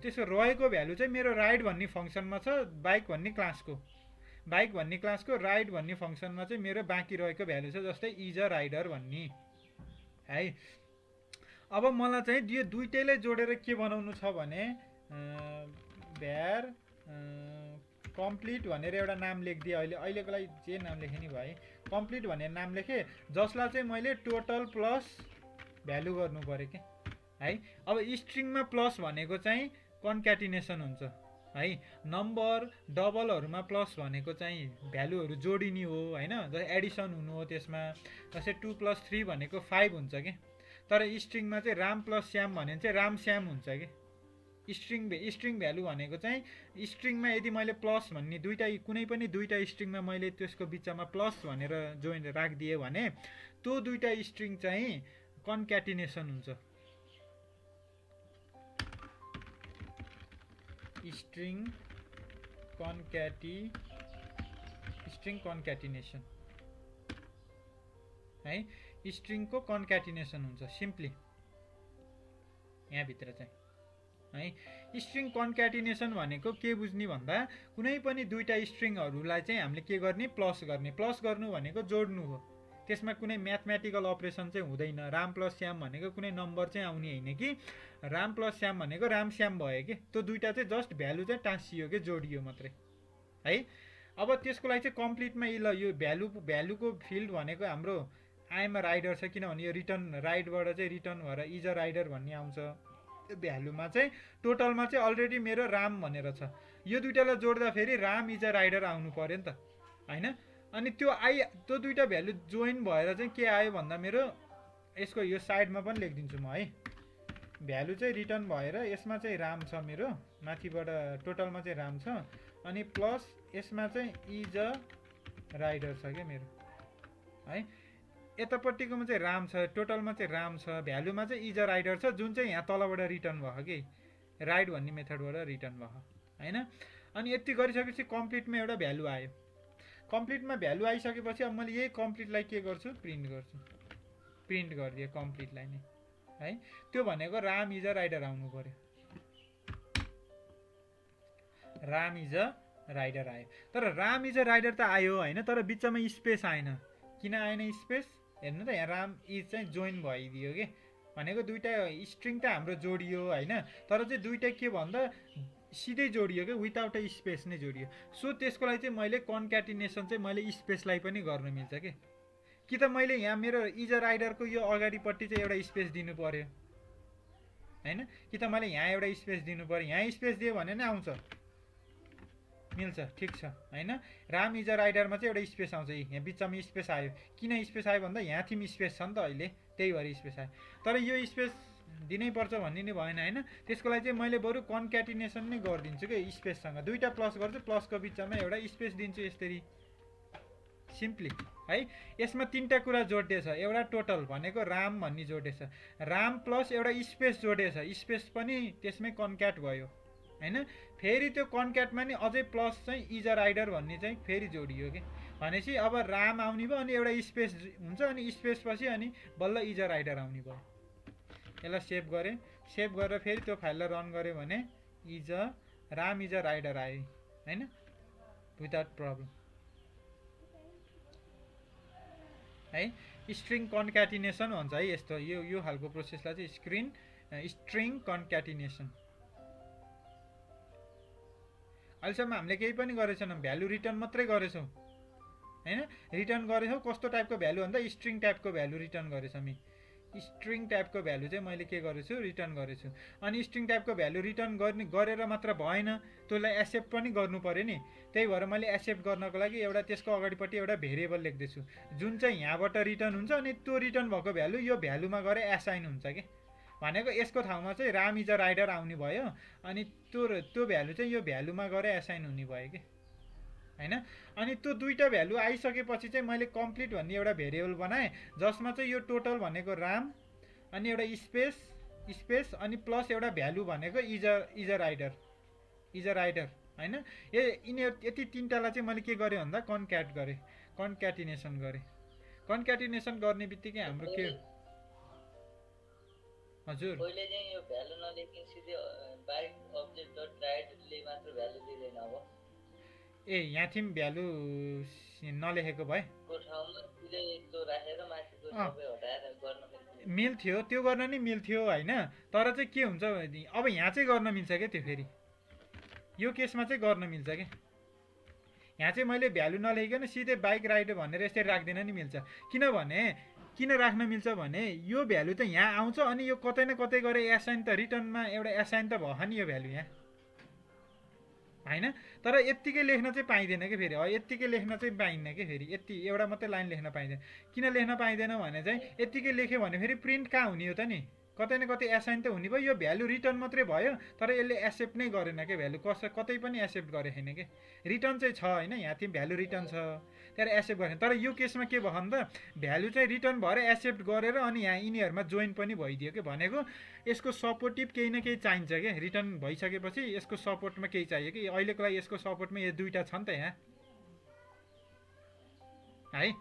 त्यसको रहेको भ्यालु चाहिँ मेरो राइट भन्ने फंक्सनमा छ बाइक भन्ने क्लासको राइट भन्ने फंक्सनमा चाहिँ मेरो बाँकी रहेको भ्यालु छ जस्तै इज अ राइडर भन्ने है अब मलाई चाहिँ यो दुईटैलाई जोडेर के बनाउनु छ भने भ्यार कम्प्लिट भनेर एउटा नाम लेखिदिएँ अहिलेको लागि जे नाम लेखेँ नि भाइ कम्प्लिट भनेर नाम लेखेँ जसलाई चाहिँ मैले टोटल प्लस भ्यालु गर्नु पर्यो कि है अब स्ट्रिङमा प्लस भनेको चाहिँ कन्क्याटिनेसन हुन्छ है नम्बर डबलहरुमा प्लस भनेको चाहिँ भ्यालुहरु जोडिने हो हैन जस्तै एडिसन हुनु हो त्यसमा जस्तै 2 + 3 भनेको 5 हुन्छ के तर स्ट्रिङमा चाहिँ राम + श्याम भने चाहिँ राम श्याम हुन्छ के स्ट्रिङ भ्यालु भनेको चाहिँ स्ट्रिङमा यदि मैले प्लस भन्ने दुईटा कुनै पनि दुईटा स्ट्रिङमा मैले त्यसको बिचमा प्लस भनेर जोइन राखदिए भने त्यो दुईटा स्ट्रिङ चाहिँ कन्क्याटिनेसन हुन्छ स्ट्रिङ कन्क्याटिनेसन है स्ट्रिङको कन्क्याटिनेसन हुन्छ सिम्पली यहाँ भित्र चाहिँ है स्ट्रिङ कन्क्याटिनेसन भनेको के बुझ्ने भन्दा कुनै पनि दुईटा स्ट्रिङहरुलाई चाहिँ हामीले के गर्ने प्लस गर्नु भनेको जोड्नु हो त्यसमा कुनै म्याथमेटिकल अपरेसन चाहिँ हुँदैन राम + श्याम भनेको कुनै नम्बर चाहिँ आउने हैन कि राम + श्याम भनेको राम श्याम भयो के त्यो दुईटा चाहिँ जस्ट भ्यालु चाहिँ टाँसियो के जोडियो मात्रै है अब त्यसको लागि चाहिँ कम्प्लिटमा यो भ्यालुको फिल्ड भनेको हाम्रो आई एम अ राइडर छ किनभने यो रिटर्न राइटबाट चाहिँ रिटर्न भएर इज अ राइडर भन्ने आउँछ त्यो भ्यालुमा चाहिँ टोटलमा चाहिँ अलरेडी मेरो राम भनेर छ यो दुईटालाई जोड्दा फेरि राम इज अ राइडर आउनु पर्यो नि त हैन अनि त्यो दुईटा भ्यालु जोइन भएर चाहिँ के आयो भन्दा मेरो यसको यो साइडमा पनि लेखिदिन्छु म है भ्यालु चाहिँ रिटर्न भएर यसमा चाहिँ राम छ मेरो माथिबाट टोटलमा चाहिँ राम छ अनि प्लस यसमा चाहिँ इज अ राइडर छ क्या मेरो है यतापट्टिकोमा चाहिँ राम छ टोटलमा चाहिँ राम छ भ्यालुमा चाहिँ इज अ राइडर छ जुन चाहिँ यहाँ तलबाट रिटर्न भयो कि राइट भन्ने मेथडबाट रिटर्न भयो हैन अनि यति गरिसकेपछि कम्प्लिटमा एउटा भ्यालु आयो कम्प्लिटमा भ्यालु आइसकेपछि अब मैले यही कम्प्लिटलाई के गर्छु प्रिन्ट गरिदिएँ कम्प्लिटलाई नै है त्यो भनेको राम इज अ राइडर आउनु पर्यो राम इज अ राइडर आयो तर राम इज अ राइडर त आयो हैन तर बिचमा स्पेस आएन किन आएन स्पेस हेर्नु त यहाँ राम इज चाहिँ जोइन भइदियो के भनेको दुईटा स्ट्रिङ त हाम्रो जोडियो हैन तर चाहिँ दुईटा के भन्दा सिधै जोडियो के विदाउट अ स्पेस नै जोडियो सो त्यसको लागि चाहिँ मैले कन्क्याटिनेसन चाहिँ मैले स्पेसलाई पनि गर्न मिल्छ के कि त मैले यहाँ मेरो इज अ राइडरको यो अगाडिपट्टि चाहिँ एउटा स्पेस दिनु पर्यो हैन कि त मैले यहाँ एउटा स्पेस दिनु पर्यो यहाँ स्पेस दियो भने नै आउँछ मिल्छ, ठिक छ होइन। राम इज अ राइडरमा चाहिँ एउटा स्पेस आउँछ, यहाँ बिचमा स्पेस आयो। किन स्पेस आयो भन्दा यहाँ थिम स्पेस छ नि त अहिले, त्यही भएर स्पेस आयो। तर यो स्पेस दिनै पर्छ भन्ने नै भएन होइन। त्यसको लागि चाहिँ मैले बरु कन्क्याटिनेसन नै गरिदिन्छु कि स्पेससँग दुईवटा प्लस गर्छु, प्लसको बिचमा एउटा स्पेस दिन्छु यसरी सिम्पली है। यसमा तीनवटा कुरा जोडिएछ, एउटा टोटल भनेको राम भन्ने जोडिएछ, राम प्लस एउटा स्पेस जोडिएछ, स्पेस पनि त्यसमै कन्क्याट भयो होइन। फेरि त्यो कन्क्याटमा नि अझै प्लस चाहिँ इज अ राइडर भन्ने चाहिँ फेरि जोडियो कि, भनेपछि अब राम आउने भयो अनि एउटा स्पेस हुन्छ अनि स्पेस पछि अनि बल्ल इज अ राइडर आउने भयो। यसलाई सेभ गरेँ, सेभ गरेर फेरि त्यो फाइललाई रन गऱ्यो भने is a Ram is a rider आयो होइन, विदाउट प्रब्लम है। स्ट्रिङ कन्क्याटिनेसन भन्छ है यस्तो, यो खालको प्रोसेसलाई चाहिँ स्ट्रिङ कन्क्याटिनेसन। अहिलेसम्म हामीले केही पनि गरेको छैनौँ, भ्यालु रिटर्न मात्रै गरेछौँ होइन। रिटर्न गरेछौँ कस्तो टाइपको भ्यालु भन्दा स्ट्रिङ टाइपको भ्यालु रिटर्न गरेछौँ। स्ट्रिङ टाइपको भ्यालु चाहिँ मैले के गरेछु, रिटर्न गरेछु। अनि स्ट्रिङ टाइपको भ्यालु रिटर्न गरेर मात्र भएन, त्यसलाई एक्सेप्ट पनि गर्नु पऱ्यो नि। त्यही भएर मैले एक्सेप्ट गर्नको लागि एउटा त्यसको अगाडिपट्टि एउटा भेरिएबल लेख्दैछु जुन चाहिँ यहाँबाट रिटर्न हुन्छ अनि त्यो रिटर्न भएको भ्यालु यो भ्यालुमा गएर एसाइन हुन्छ कि, भनेको यसको ठाउँमा चाहिँ राम इज अ राइडर आउने भयो अनि त्यो भ्यालु चाहिँ यो भ्यालुमा गएर एसाइन हुने भयो कि होइन। अनि त्यो दुईवटा भ्यालु आइसकेपछि चाहिँ मैले कम्प्लिट भन्ने एउटा भेरिएबल बनाएँ जसमा चाहिँ यो टोटल भनेको राम अनि एउटा स्पेस अनि प्लस एउटा भ्यालु भनेको इज अ राइडर होइन। यति तिनवटालाई चाहिँ मैले के गरेँ भन्दा कन्क्याट गरेँ, कन्क्याटिनेसन गरेँ। कन्क्याटिनेसन गर्ने बित्तिकै हाम्रो के हजुर पहिले चाहिँ यो भ्यालु नलेखि सिधै बाइक अब्जेक्ट डट राइटले मात्र भ्यालु दिँदैन अब। ए यहाँ थिम भ्यालु नलेखेको भए को ठाउँमा सिधै त्यो राखेर माथिको सबै हटाएर गर्न मिल्थ्यो, त्यो गर्न नि मिल्थ्यो होइन। तर चाहिँ के हुन्छ अब यहाँ चाहिँ गर्न मिल्छ क्या, त्यो फेरि यो केसमा चाहिँ गर्न मिल्छ क्या। यहाँ चाहिँ मैले भ्यालु नलेखिकन सिधै बाइक राइडर भनेर यसरी राख्दिन नि मिल्छ। किन राख्न मिल्छ भने यो भ्यालु त यहाँ आउँछ अनि यो कतै न कतै गएर एसाइन त रिटर्नमा एउटा एसाइन त भयो नि यो भ्यालु यहाँ होइन। तर यत्तिकै लेख्न चाहिँ पाइँदैन कि फेरि, यत्तिकै लेख्न चाहिँ पाइन्न कि फेरि, यति एउटा मात्रै लाइन लेख्न पाइँदैन। किन लेख्न पाइँदैन भने चाहिँ यत्तिकै लेख्यो भने फेरि प्रिन्ट कहाँ हुने हो त नि, कतै न कतै एसाइन त हुने भयो। यो भ्यालु रिटर्न मात्रै भयो तर यसले एक्सेप्ट नै गरेन क्या, भ्यालु कतै पनि एक्सेप्ट गरे छैन कि। रिटर्न चाहिँ छ होइन, यहाँ चाहिँ भ्यालु रिटर्न छ त्यहाँ एक्सेप्ट गरेन। तर यो केसमा के भयो भन्दा भ्यालु चाहिँ रिटर्न भएर एक्सेप्ट गरेर अनि यहाँ यिनीहरूमा जोइन पनि भइदियो कि, भनेको यसको सपोर्टिभ केही न केही चाहिन्छ क्या। रिटर्न भइसकेपछि यसको सपोर्टमा केही चाहियो कि, अहिलेको लागि यसको सपोर्टमा यो दुईवटा छ नि त यहाँ है,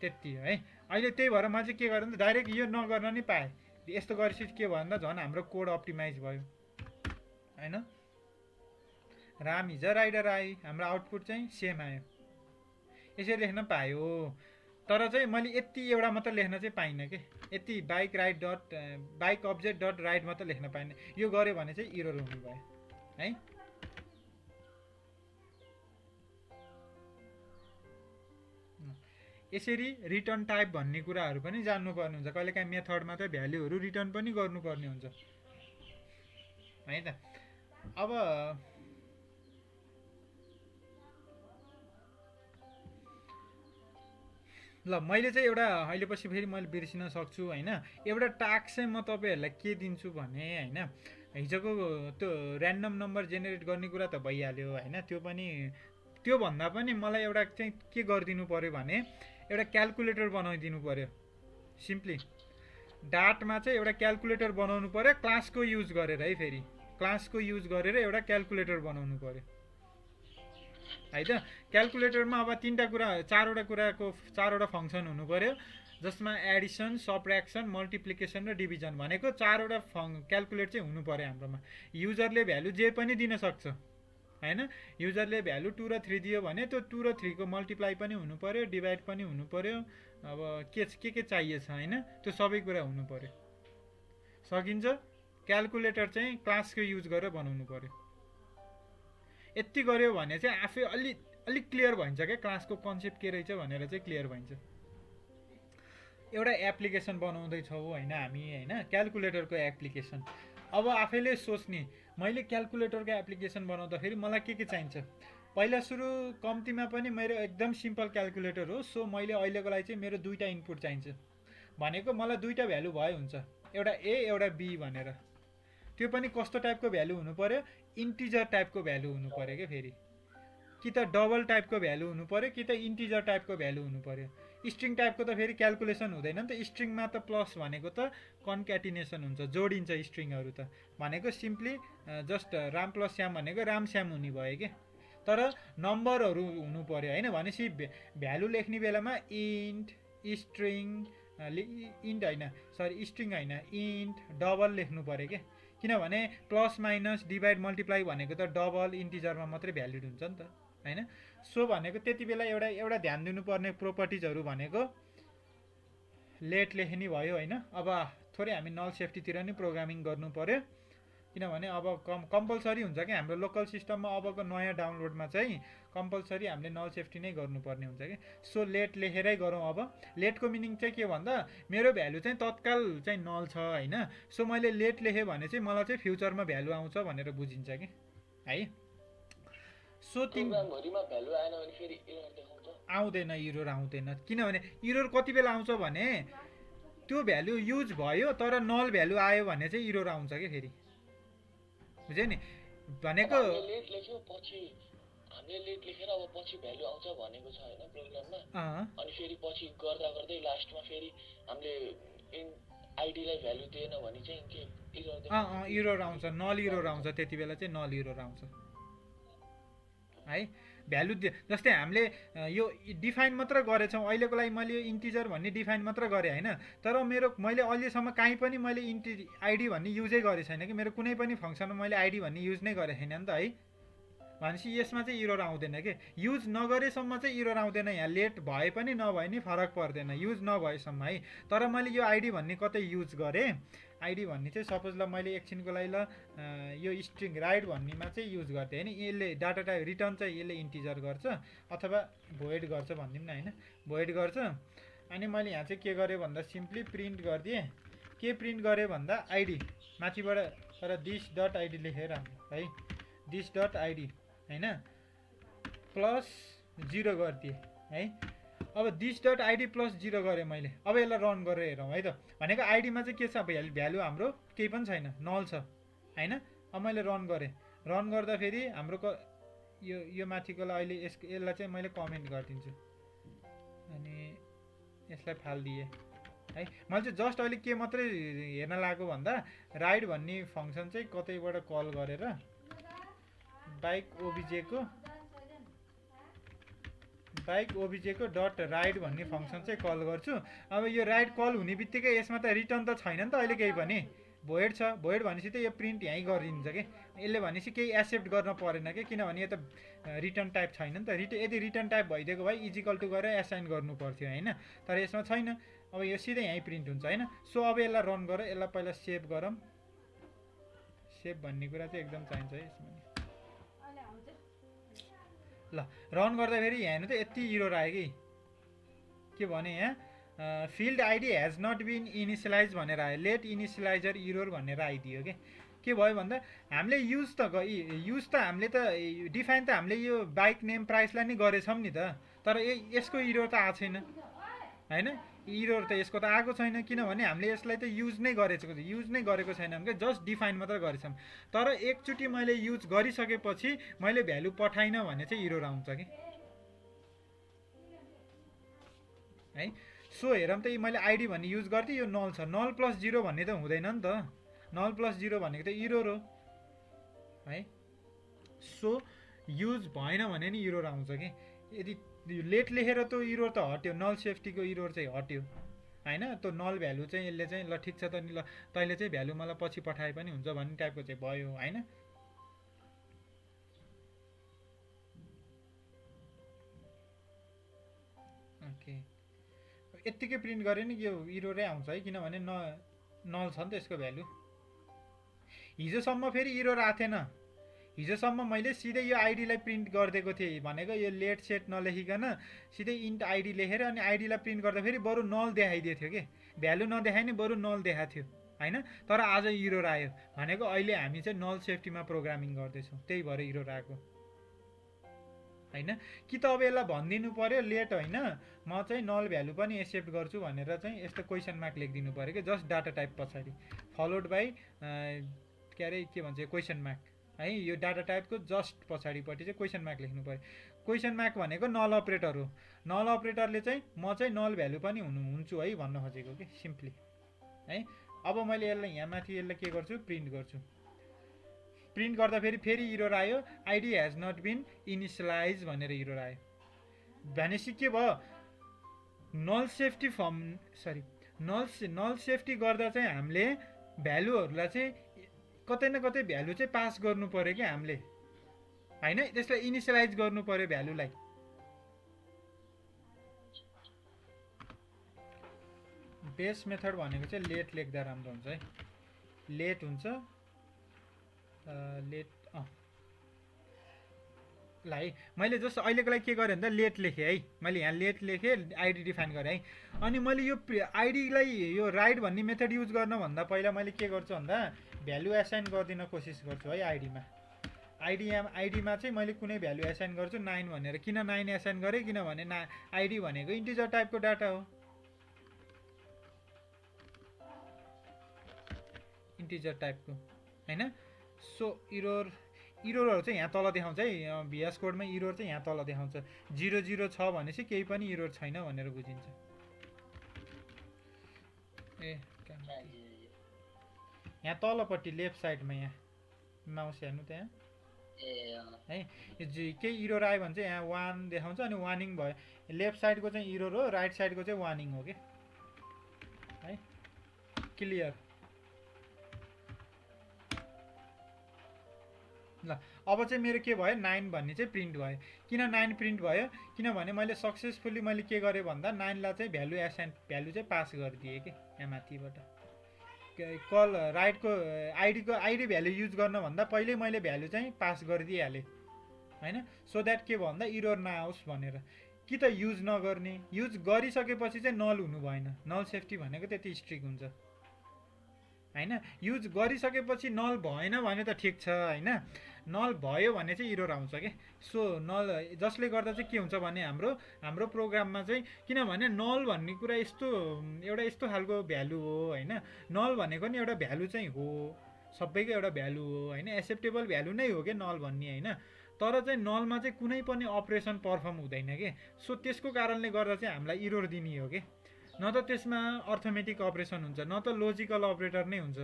त्यति है। अहिले त्यही भएर म चाहिँ के गरेँ भने डाइरेक्ट यो नगर्न नि पाएँ। यस्तो गरेपछि के भयो भन्दा झन् हाम्रो कोड अप्टिमाइज भयो होइन। राम इज अ राइडर आयो, हाम्रो आउटपुट चाहिँ सेम आयो, यसरी लेख्न पायो। तर चाहिँ मैले यति एउटा मात्र लेख्न चाहिँ पाइनँ कि, यति बाइक अब्जेक्ट डट राइट मात्र लेख्न पाइनँ। यो गऱ्यो भने चाहिँ इरर हुने भयो है। यसरी रिटर्न टाइप भन्ने कुराहरू पनि जान्नुपर्ने हुन्छ। कहिलेकाहीँ मेथडमा त भ्यालुहरू रिटर्न पनि गर्नुपर्ने हुन्छ है त। अब ल मैले चाहिँ एउटा अहिले पछि फेरि मैले बिर्सिन सक्छु होइन। एउटा टास्क चाहिँ म तपाईँहरूलाई के दिन्छु भने होइन, हिजोको त्यो ऱ्यान्डम नम्बर जेनेरेट गर्ने कुरा त भइहाल्यो होइन। त्योभन्दा पनि मलाई एउटा चाहिँ के गरिदिनु पऱ्यो भने एउटा क्यालकुलेटर बनाइदिनु पऱ्यो। सिम्पली डाटमा चाहिँ एउटा क्यालकुलेटर बनाउनु पऱ्यो, क्लासको युज गरेर है, फेरि क्लासको युज गरेर एउटा क्यालकुलेटर बनाउनु पऱ्यो है त। क्यालकुलेटरमा अब चारवटा फङ्सन हुनु पऱ्यो जसमा एडिसन, सबट्र्याक्सन, मल्टिप्लिकेसन र डिभिजन भनेको चारवटा क्यालकुलेट चाहिँ हुनु पऱ्यो हाम्रोमा। युजरले भ्यालु जे पनि दिन सक्छ होइन। युजरले भ्यालु 2 र 3 दियो भने त्यो 2 र 3 को मल्टिप्लाई पनि हुनु पऱ्यो, डिभाइड पनि हुनु पऱ्यो, अब के चाहिएछ होइन त्यो सबै कुरा हुनु पऱ्यो। सकिन्छ। क्यालकुलेटर चाहिँ क्लासको युज गरेर बनाउनु पऱ्यो। यति गऱ्यो भने चाहिँ आफै अलिक क्लियर भइन्छ क्या, क्लासको कन्सेप्ट के रहेछ भनेर चाहिँ क्लियर भइन्छ। एउटा एप्लिकेसन बनाउँदैछौँ होइन हामी होइन, क्यालकुलेटरको एप्लिकेसन। अब आफैले सोच्ने मैले क्यालकुलेटरको एप्लिकेसन बनाउँदाखेरि मलाई के चाहिन्छ, पहिला सुरु कम्तीमा पनि मेरो एकदम सिम्पल क्याल्कुलेटर हो। सो मैले अहिलेको लागि चाहिँ मेरो दुईटा इनपुट चाहिन्छ भनेको मलाई दुईटा भ्यालु भए हुन्छ, एउटा ए एउटा बी भनेर। त्यो पनि कस्तो टाइपको भ्यालु हुनु पर्यो, इन्टिजर टाइपको भ्यालु हुनु पर्यो के फेरि, कि त डबल टाइपको भ्यालु हुनु पर्यो कि त इन्टिजर टाइपको भ्यालु हुनु पर्यो। स्ट्रिङ टाइपको त फेरि क्याल्कुलेसन हुँदैन नि त। स्ट्रिङमा त प्लस भनेको त कन्क्याटिनेसन हुन्छ, जोडिन्छ स्ट्रिङहरू त। भनेको simply just Ram plus Shyam भनेको राम श्याम हुने भयो के। तर नम्बरहरू हुनु पर्यो होइन। भनेपछि भ्यालु लेख्ने बेलामा इन्ट स्ट्रिङ इन्ट होइन सरी स्ट्रिङ होइन इन्ट डबल लेख्नु पर्यो के। किनभने प्लस माइनस डिभाइड मल्टिप्लाई भनेको त डबल इन्टिजरमा मात्रै भ्यालिड हुन्छ नि त होइन। सो भनेको त्यति बेला एउटा ध्यान दिनुपर्ने प्रोपर्टिजहरू भनेको लेट लेख्ने भयो होइन। अब थोरै हामी नल सेफ्टीतिर नि प्रोग्रामिङ गर्नु पर्यो, किनभने अब कम्पलसरी हुन्छ कि हाम्रो लोकल सिस्टममा अबको नयाँ डाउनलोडमा चाहिँ कम्पलसरी हामीले नल सेफ्टी नै गर्नुपर्ने हुन्छ कि। सो लेट लेखेरै गरौँ। अब लेटको मिनिङ चाहिँ के भन्दा मेरो भ्यालु चाहिँ तत्काल चाहिँ नल छ होइन। सो मैले लेट लेखेँ भने चाहिँ मलाई चाहिँ फ्युचरमा भ्यालु आउँछ भनेर बुझिन्छ कि है। सो प्रोग्रामहरुमा भ्यालु आएन भने फेरि एरर देखाउँछ, आउँदैन, इरर आउँदैन। किनभने इरर कति बेला आउँछ भने त्यो भ्यालु युज भयो तर नल भ्यालु आयो भने चाहिँ इरर आउँछ कि फेरि, बुझ्यो नि। भनेको हामीले लेट लेख्यो पछि हामीले लेट लेखेर अब पछि भ्यालु आउँछ भनेको छ हैन प्रोग्राममा। अनि फेरि पछि गर्दा गर्दै लास्टमा फेरि हामीले आइडीलाई भ्यालु दिएन भने चाहिँ के इरर देखाउँछ। इरर आउँछ, नल इरर आउँछ, त्यति बेला चाहिँ नल इरर आउँछ है। भ्यालु जस्तै हामीले यो डिफाइन मात्र गरेछौँ अहिलेको लागि। मैले यो इन्टिजर भन्ने डिफाइन मात्र गरेँ होइन। तर मैले अहिलेसम्म काहीँ पनि मैले आइडी भन्ने युजै गरेको छैन कि। मेरो कुनै पनि फङ्सनमा मैले आइडी भन्ने युज नै गरेको छैन नि त है। भनेपछि यसमा चाहिँ इरर आउँदैन कि। युज नगरेसम्म चाहिँ इरर आउँदैन। यहाँ लेट भए पनि नभए नि फरक पर्दैन युज नभएसम्म है। तर मैले यो आइडी भन्ने कतै युज गरेँ, आइडी भन्ने चाहिँ सपोज ल मैले एकछिनको लागि ल यो स्ट्रिङ राइट भन्नेमा चाहिँ युज गर्थेँ होइन। यसले डाटा टाइप रिटर्न चाहिँ यसले इन्टिजर गर्छ अथवा भोइड गर्छ भनिदिउँ न होइन, भोइड गर्छ। अनि मैले यहाँ चाहिँ के गरेँ भन्दा सिम्पली प्रिन्ट गरिदिएँ। के प्रिन्ट गरेँ भन्दा आइडी माथिबाट तर दिस डट आइडी लेखेर है, दिस डट आइडी होइन प्लस 0 गरिदिएँ है। अब दिस डट आइडी प्लस 0 गरेँ मैले। अब यसलाई रन गरेर हेरौँ है त। भनेको आइडीमा चाहिँ के छ भ्यालु हाम्रो केही पनि छैन, नल छ होइन। अब मैले रन गरेँ, रन गर्दाखेरि हाम्रो यो माथिकोलाई अहिले यसलाई चाहिँ मैले कमेन्ट गरिदिन्छु अनि यसलाई फालिदिएँ है। मैले चाहिँ जस्ट अहिले के मात्रै हेर्न लागेको भन्दा राइट भन्ने फङ्सन चाहिँ कतैबाट कल गरेर बाइक ओबिजेको डट राइट भन्ने फङ्सन चाहिँ कल गर्छु। अब यो राइट कल हुने बित्तिकै यसमा त रिटर्न त छैन नि त अहिले केही पनि। भोइड छ, भोइड भनेपछि त यो प्रिन्ट यहीँ गरिदिन्छ कि। यसले भनेपछि केही एक्सेप्ट गर्न परेन कि, किनभने यो त रिटर्न टाइप छैन नि त। यदि रिटर्न टाइप भइदिएको भए इजिकल टु गरेर एसाइन गर्नु पर्थ्यो होइन। तर यसमा छैन। अब यो सिधै यहीँ प्रिन्ट हुन्छ होइन। सो अब यसलाई रन गरेर यसलाई पहिला सेभ गरौँ। सेभ भन्ने कुरा चाहिँ एकदम चाहिन्छ है यसमा। ल रन गर्दाखेरि यहाँ हेर्नु त यति इरर आयो कि के भने यहाँ field ID has not been initialize भनेर आयो। लेट इनिसियलाइजर इरर भनेर आइदियो के भयो भन्दा हामीले युज त हामीले त डिफाइन त हामीले यो बाइक नेम प्राइसलाई नै गरेछौँ नि त। तर यसको इरर त आएको छैन होइन। इरर त यसको त आएको छैन किनभने हामीले यसलाई त युज नै गरेको छैनौँ कि, जस्ट डिफाइन मात्र गरेछौँ। तर एकचोटि मैले युज गरिसकेपछि मैले भ्यालु पठाइनँ भने चाहिँ इरर आउँछ कि है। सो हेरौँ त मैले आइडी भन्ने युज गर्थेँ, यो नल छ। नल प्लस 0 भन्ने त हुँदैन नि त। नल प्लस 0 भनेको त इरर हो है। सो युज भएन भने नि इरर आउँछ कि। यदि लेट लेखेर त इरर त हट्यो, नल सेफ्टीको इरर चाहिँ हट्यो होइन। त्यो नल भ्यालु चाहिँ यसले चाहिँ ल ठिक छ त नि, ल तैँले चाहिँ भ्यालु मलाई पछि पठाए पनि हुन्छ भन्ने टाइपको चाहिँ भयो होइन। ओके यत्तिकै प्रिन्ट गरेँ नि यो इररै आउँछ है, किनभने नल छ नि त यसको भ्यालु। हिजोसम्म फेरि इरर आएको थिएन। हिजोसम्म मैले सिधै यो आइडीलाई प्रिन्ट गरिदिएको थिएँ। भनेको यो लेट सेट नलेखिकन सिधै इन्ट आइडी लेखेर अनि आइडीलाई प्रिन्ट गर्दा फेरि बरु नल देखाइदिएको थियो कि। भ्यालु नदेखाइ नि बरु नल देखाएको थियो होइन। तर आज इरर आयो भनेको अहिले हामी चाहिँ नल सेफ्टीमा प्रोग्रामिङ गर्दैछौँ, त्यही भएर इरर आएको होइन। कि त अब यसलाई भनिदिनु पऱ्यो लेट होइन म चाहिँ नल भ्यालु पनि एक्सेप्ट गर्छु भनेर चाहिँ यस्तो क्वेसन मार्क लेखिदिनु पऱ्यो कि जस्ट डाटा टाइप पछाडि फलोड बाई के अरे के भन्छ क्वेसन मार्क है। यो डाटा टाइपको जस्ट पछाडिपट्टि चाहिँ क्वेसन मार्क लेख्नु पऱ्यो। क्वेसन मार्क भनेको नल अपरेटर हो। नल अपरेटरले चाहिँ म चाहिँ नल भ्यालु पनि हुन्छु है भन्न खोजेको कि सिम्पली है। अब मैले यसलाई यहाँ माथि यसलाई के गर्छु प्रिन्ट गर्छु। प्रिन्ट गर्दा फेरि इरर आयो ID has not been initialize भनेर इरर आयो। भनेपछि के भयो null safety form sorry null safety गर्दा चाहिँ हामीले भ्यालुहरूलाई चाहिँ कतै न कतै भ्यालु चाहिँ पास गर्नु पऱ्यो क्या हामीले होइन। त्यसलाई इनिसियलाइज गर्नु पऱ्यो भ्यालुलाई। बेस मेथड भनेको चाहिँ लेट लेख्दा राम्रो हुन्छ है। लेट हुन्छ लेट ल है। मैले जस्तो अहिलेको लागि के गरेँ भन्दा लेट लेखेँ है। मैले यहाँ लेट लेखेँ आइडी डिफाइन गरेँ है। अनि मैले यो आइडीलाई यो राइट भन्ने मेथड युज गर्नभन्दा पहिला मैले के गर्छु भन्दा भ्यालु एसाइन गरिदिन कोसिस गर्छु है आइडीमा। आइडीमा चाहिँ मैले कुनै भ्यालु एसाइन गर्छु 9 भनेर। किन 9 एसाइन गरेँ किनभने आइडी भनेको इन्टिजर टाइपको डाटा हो। इन्टिजर टाइपको होइन। सो इररहरू चाहिँ यहाँ तल देखाउँछ है। भिएस कोडमा इरर चाहिँ यहाँ तल देखाउँछ 00 छ भनेपछि केही पनि इरर छैन भनेर बुझिन्छ। ए यहाँ तलपट्टि लेफ्ट साइडमा यहाँ माउस हेर्नु त्यहाँ है। केही इरर आयो भने चाहिँ यहाँ 1 देखाउँछ अनि वार्निङ भयो। लेफ्ट साइडको चाहिँ इरर हो राइट साइडको चाहिँ वार्निङ हो कि है। क्लियर ल। अब चाहिँ मेरो के भयो 9 भन्ने चाहिँ प्रिन्ट भयो। किन 9 प्रिन्ट भयो किनभने मैले सक्सेसफुली मैले के गरेँ भन्दा 9 लाई चाहिँ भ्यालु चाहिँ पास गरिदिएँ कि यहाँ माथिबाट। कल राइटको आइडी भ्यालु युज गर्नभन्दा पहिल्यै मैले भ्यालु चाहिँ पास गरिदिइहालेँ होइन। सो द्याट के भन्दा इरर नआओस् भनेर। कि त युज नगर्ने युज गरिसकेपछि चाहिँ नल हुनु भएन। नल सेफ्टी भनेको त्यति स्ट्रिक्ट हुन्छ होइन। युज गरिसकेपछि नल भएन भने त ठिक छ होइन। नल भयो भने चाहिँ इरर आउँछ कि। सो नल जसले गर्दा चाहिँ के हुन्छ भने हाम्रो प्रोग्राममा चाहिँ किनभने नल भन्ने कुरा एउटा यस्तो खालको भ्यालु हो होइन। नल भनेको नि एउटा भ्यालु चाहिँ हो सबैको एउटा भ्यालु हो होइन। एक्सेप्टेबल भ्यालु नै हो कि नल भन्ने होइन। तर चाहिँ नलमा चाहिँ कुनै पनि अपरेसन पर्फर्म हुँदैन कि। सो त्यसको कारणले गर्दा चाहिँ हामीलाई इरर दिने हो कि। न त त्यसमा अर्थमेटिक अपरेसन हुन्छ न त लोजिकल अपरेटर नै हुन्छ।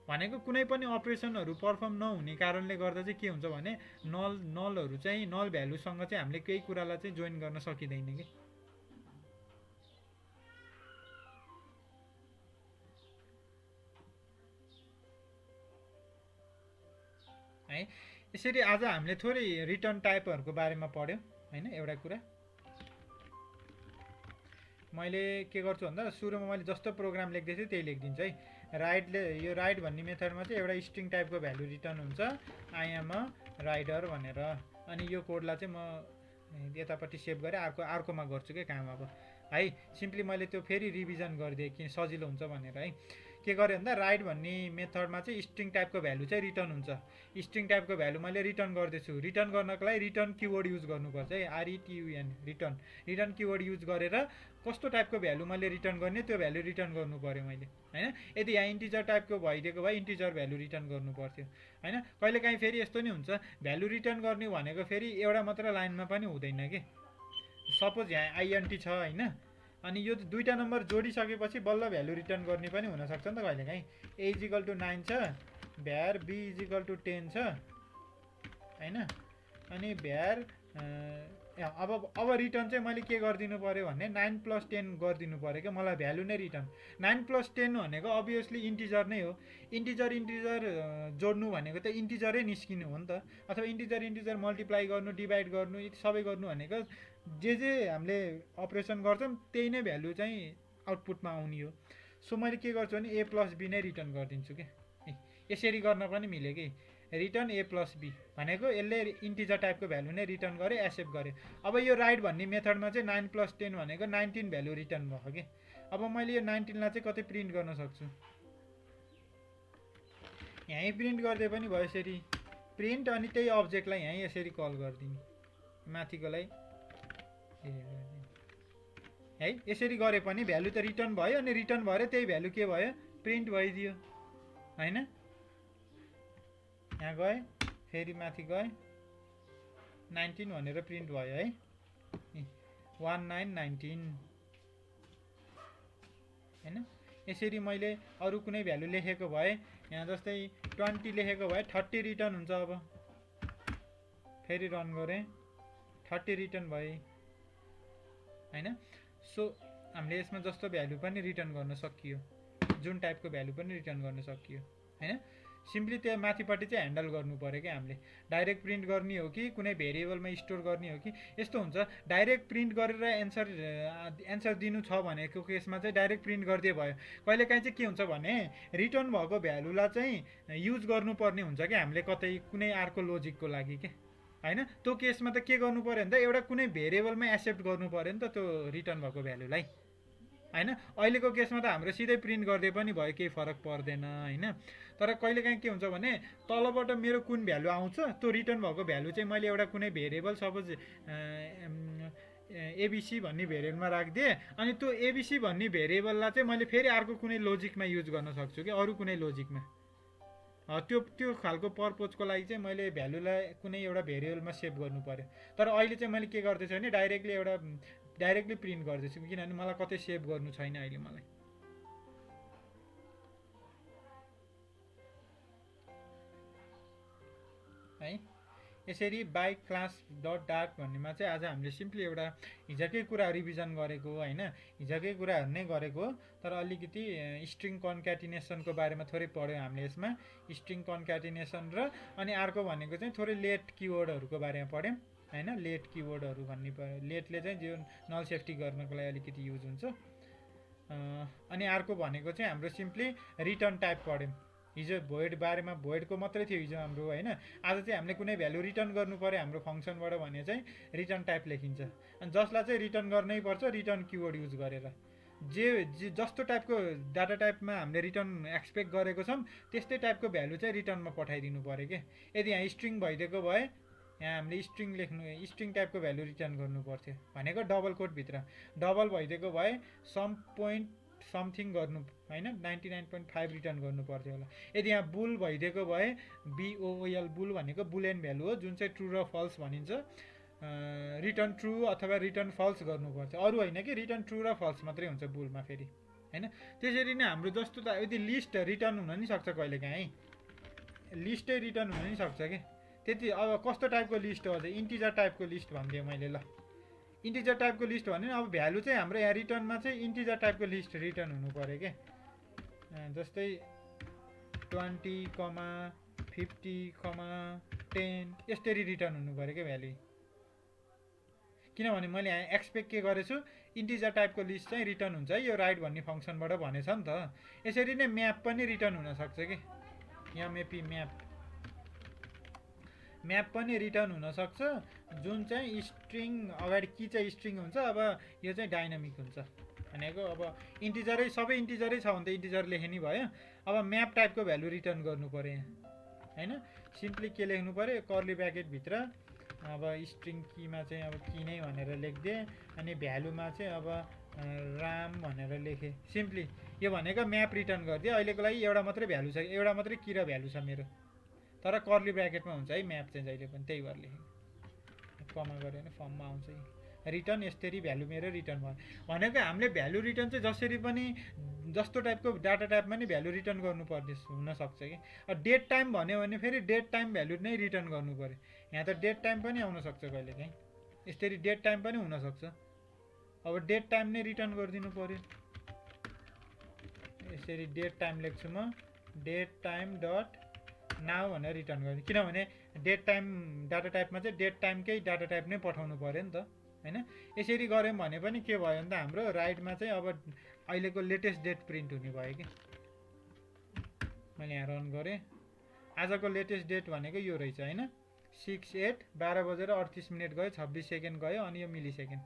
भनेको कुनै पनि अपरेसनहरू पर्फर्म नहुने कारणले गर्दा चाहिँ के हुन्छ भने नलहरू चाहिँ नल भ्यालुसँग चाहिँ हामीले केही कुरालाई चाहिँ जोइन गर्न सकिँदैन कि। है यसरी आज हामीले थोरै रिटर्न टाइपहरूको बारेमा पढ्यौँ होइन। एउटा कुरा मैले के गर्छु भन्दा सुरुमा मैले जस्तो प्रोग्राम लेख्दै थिएँ त्यही लेखिदिन्छु है। यो राइट भन्ने मेथडमा चाहिँ एउटा स्ट्रिङ टाइपको भ्यालु रिटर्न हुन्छ आई एम अ राइडर भनेर। अनि यो कोडलाई चाहिँ म यतापट्टि सेभ गरेँ अर्कोमा गर्छु क्या काम अब है। सिम्पली मैले त्यो फेरि रिभिजन गरिदिएँ कि सजिलो हुन्छ भनेर है। के गरेँ भन्दा राइट भन्ने मेथडमा चाहिँ स्ट्रिङ टाइपको भ्यालु चाहिँ रिटर्न हुन्छ। स्ट्रिङ टाइपको भ्यालु मैले रिटर्न गर्दैछु। रिटर्न गर्नको लागि रिटर्न किवर्ड युज गर्नुपर्छ है। RETUN रिटर्न किवर्ड युज गरेर कस्तो टाइपको भ्यालु मैले रिटर्न गर्ने त्यो भ्यालु रिटर्न गर्नु पऱ्यो मैले होइन। यदि यहाँ इन्टिजर टाइपको भइदिएको भए इन्टिजर भ्यालु रिटर्न गर्नु पर्थ्यो होइन। कहिलेकाहीँ फेरि यस्तो नि हुन्छ भ्यालु रिटर्न गर्ने भनेको फेरि एउटा मात्र लाइनमा पनि हुँदैन कि। सपोज यहाँ INT छ होइन अनि यो दुईवटा नम्बर जोडिसकेपछि बल्ल भ्यालु रिटर्न गर्ने पनि हुनसक्छ नि त कहिलेकाहीँ। A = 9 छ भ्यार B = 10 छ होइन। अनि भ्यार अब रिटर्न चाहिँ मैले के गरिदिनु पऱ्यो भने 9 + 10 गरिदिनु पऱ्यो क्या मलाई भ्यालु नै रिटर्न। 9 + 10 भनेको अभियसली इन्टिजर नै हो। इन्टिजर जोड्नु भनेको त इन्टिजरै निस्किनु हो नि त। अथवा इन्टिजर मल्टिप्लाई गर्नु डिभाइड गर्नु सबै गर्नु भनेको जे हामीले अपरेसन गर्छौँ त्यही नै भ्यालु चाहिँ आउटपुटमा आउने हो। सो मैले के गर्छु भने A + B नै रिटर्न गरिदिन्छु कि। यसरी गर्न पनि मिल्यो कि। रिटर्न A + B भनेको यसले इन्टिजर टाइपको भ्यालु नै रिटर्न गरे एक्सेप्ट गरे। अब यो राइट भन्ने मेथडमा चाहिँ 9 + 10 भनेको 19 भ्यालु रिटर्न भयो कि। अब मैले यो 19 लाई चाहिँ कतै प्रिन्ट गर्न सक्छु। यहीँ प्रिन्ट गर्दै पनि भयो यसरी प्रिन्ट अनि त्यही अब्जेक्टलाई यहीँ यसरी कल गरिदिने माथिकोलाई है। यसरी गरे पनि भ्यालु त रिटर्न भयो, अनि रिटर्न भएर त्यही भ्यालु के भयो, प्रिन्ट भइदियो हैन। यहाँ गए फेरि माथि गए 19 भनेर प्रिन्ट भयो है, 1919 हैन। यसरी मैले अरु कुनै भ्यालु लेखेको भए, यहाँ जस्तै 20 लेखेको भए 30 रिटर्न हुन्छ। अब फेरि रन गरे 30 रिटर्न भए हैन। सो हामीले यसमा जस्तो भ्यालु पनि रिटर्न गर्न सकियो, जुन टाइपको भ्यालु पनि रिटर्न गर्न सकियो हैन। सिम्पली त्यो माथिपट्टि चाहिँ ह्यान्डल गर्नु पर्यो क्या हामीले, डाइरेक्ट प्रिन्ट गर्ने हो कि कुनै भेरिएबलमा स्टोर गर्ने हो कि। यस्तो हुन्छ डाइरेक्ट प्रिन्ट गरेर एन्सर दिनु छ भनेको केसमा चाहिँ डाइरेक्ट प्रिन्ट गरिदिए भयो। कहिलेकाहीँ चाहिँ के हुन्छ भने रिटर्न भएको भ्यालुलाई चाहिँ युज गर्नुपर्ने हुन्छ क्या हामीले, कतै कुनै अर्को लोजिकको लागि के हैन। त्यो केसमा त के गर्नु पर्यो भने त एउटा कुनै भेरिएबलमा एक्सेप्ट गर्नु पर्यो नि त त्यो रिटर्न भएको भ्यालुलाई हैन। अहिलेको केसमा त हाम्रो सिधै प्रिन्ट गर्दै पनि भयो, केही फरक पर्दैन हैन। तर कहिलेकाहीँ के हुन्छ भने तलबाट मेरो कुन भ्यालु आउँछ त्यो रिटर्न भएको भ्यालु चाहिँ मैले एउटा कुनै भेरिएबल सपोज एबिसी भन्ने भेरिएबलमा राखिदिएँ, अनि त्यो एबिसी भन्ने भेरिएबललाई चाहिँ मैले फेरि अर्को कुनै लोजिकमा युज गर्न सक्छु कि, अरू कुनै लोजिकमा। त्यो खालको पर्पजको लागि चाहिँ मैले भ्यालुलाई कुनै एउटा भेरिएबलमा सेभ गर्नु पर्यो। तर अहिले चाहिँ मैले के गर्दैछु भने डाइरेक्टली प्रिन्ट गर्दैछु, किनभने मलाई कतै सेभ गर्नु छैन अहिले मलाई है। यसरी बाई क्लास डट डार्ट भन्नेमा चाहिँ आज हामीले सिम्पली एउटा हिजोकै कुरा रिभिजन गरेको हैन, हिजोकै कुराहरू नै गरेको। तर अलिकति स्ट्रिङ कन्क्याटिनेसनको बारेमा थोरै पढ्यौँ हामीले यसमा, स्ट्रिङ कन्क्याटिनेसन र अनि अर्को भनेको चाहिँ थोरै लेट किवर्डहरूको बारेमा पढ्यौँ हैन। लेट किवर्डहरू भन्ने लेटले चाहिँ जो नल सेफ्टी गर्नको लागि अलिकति युज हुन्छ। अनि अर्को भनेको चाहिँ हाम्रो सिम्पली रिटर्न टाइप पढ्यौँ। हिजो भोइड बारेमा भोइडको मात्रै थियो हिजो हाम्रो हैन। आज चाहिँ हामीले कुनै भ्यालु रिटर्न गर्नु पर्यो हाम्रो फङ्सनबाट भने चाहिँ रिटर्न टाइप लेखिन्छ, अनि जसलाई चाहिँ रिटर्न गर्नै पर्छ रिटर्न किवर्ड युज गरेर। जस्तो टाइपको डाटा टाइपमा हामीले रिटर्न एक्सपेक्ट गरेको छौँ त्यस्तै टाइपको भ्यालु चाहिँ रिटर्नमा पठाइदिनु पर्यो के। यदि यहाँ स्ट्रिङ भइदिएको भए यहाँ हामीले स्ट्रिङ टाइपको भ्यालु रिटर्न गर्नु पर्थ्यो भनेको डबल कोटभित्र, डबल भइदिएको भए सम पोइन्ट समथिङ गर्नु हैन 99.5 रिटर्न गर्नु पर्थ्यो होला। यदि यहाँ बुल भइदिएको भए BOOL बुल भनेको बुलियन भ्यालु हो, जुन चाहिँ ट्रु र फल्स भनिन्छ। रिटर्न ट्रु अथवा रिटर्न फल्स गर्नु पर्थ्यो, अरू होइन कि रिटर्न ट्रु र फल्स मात्रै हुन्छ बुलमा फेरि हैन। त्यसरी नै हाम्रो जस्तो त यदि लिस्ट रिटर्न हुन नि सक्छ, कहिलेकाहीँ लिस्टै रिटर्न हुन नि सक्छ कि। त्यति अब कस्तो टाइपको लिस्ट हो, अझै इन्टिजर टाइपको लिस्ट भनिदिएँ मैले। ल इन्टिजर टाइपको लिस्ट भने अब भ्यालु चाहिँ हाम्रो यहाँ रिटर्नमा चाहिँ इन्टिजर टाइपको लिस्ट रिटर्न हुनु पर्यो के। जस्तै 20, 50, 10 यसरी रिटर्न हुनु पर्यो क्या भ्यालु। किनभने मैले यहाँ एक्सपेक्ट के गरेछु इन्टिजर टाइपको लिस्ट चाहिँ रिटर्न हुन्छ है, यो राइट भन्ने फङ्सनबाट भनेछ नि त। यसरी नै म्याप पनि रिटर्न हुनसक्छ कि, यहाँ म्याप पनि रिटर्न हुनसक्छ, जुन चाहिँ स्ट्रिङ अगाडि कि चाहिँ स्ट्रिङ हुन्छ। अब यो चाहिँ डाइनामिक हुन्छ भनेको, अब इन्टिजरै सबै इन्टिजरै छ भने त इन्टिजर लेखे नि भयो। अब म्याप टाइपको भ्यालु रिटर्न गर्नु पर्यो यहाँ हैन। सिम्पली के लेख्नु पर्यो, कर्ली ब्र्याकेटभित्र अब स्ट्रिङ कीमा चाहिँ अब की नै भनेर लेखिदिएँ, अनि भ्यालुमा चाहिँ अब राम भनेर लेखेँ। सिम्पली यो भनेको म्याप रिटर्न गरिदिएँ। अहिलेको लागि एउटा मात्रै भ्यालु छ, एउटा मात्रै की र भ्यालु छ मेरो, तर कर्ली ब्र्याकेटमा हुन्छ है म्याप चाहिँ जहिले पनि, त्यही भएर लेखेँ। कमा गऱ्यो भने फर्ममा आउँछ रिटर्न। यसरी भ्यालु मेरो रिटर्न भयो भनेको हामीले भ्यालु रिटर्न चाहिँ जसरी पनि जस्तो टाइपको डाटा टाइपमा नि भ्यालु रिटर्न गर्नुपर्ने हुनसक्छ कि। डेट टाइम भन्यो भने फेरि डेट टाइम भ्यालु नै रिटर्न गर्नु पर्यो। यहाँ त डेट टाइम पनि आउनसक्छ कहिलेकाहीँ, यसरी डेट टाइम पनि हुनसक्छ। अब डेट टाइम नै रिटर्न गरिदिनु पर्यो। यसरी डेट टाइम लेख्छु म, डेट टाइम डट नाउ भनेर रिटर्न गर्ने, किनभने डेट टाइम डाटा टाइपमा चाहिँ डेट टाइमकै डाटा टाइप नै पठाउनु पर्यो नि त हैन। यसरी गऱ्यौँ भने पनि के भयो भने त हाम्रो राइटमा चाहिँ अब अहिलेको लेटेस्ट डेट प्रिन्ट हुने भयो कि। मैले यहाँ रन गरेँ, आजको लेटेस्ट डेट भनेको यो रहेछ हैन, 6/8 12:38 गयो, 26 सेकेन्ड गयो, अनि यो मिली सेकेन्ड,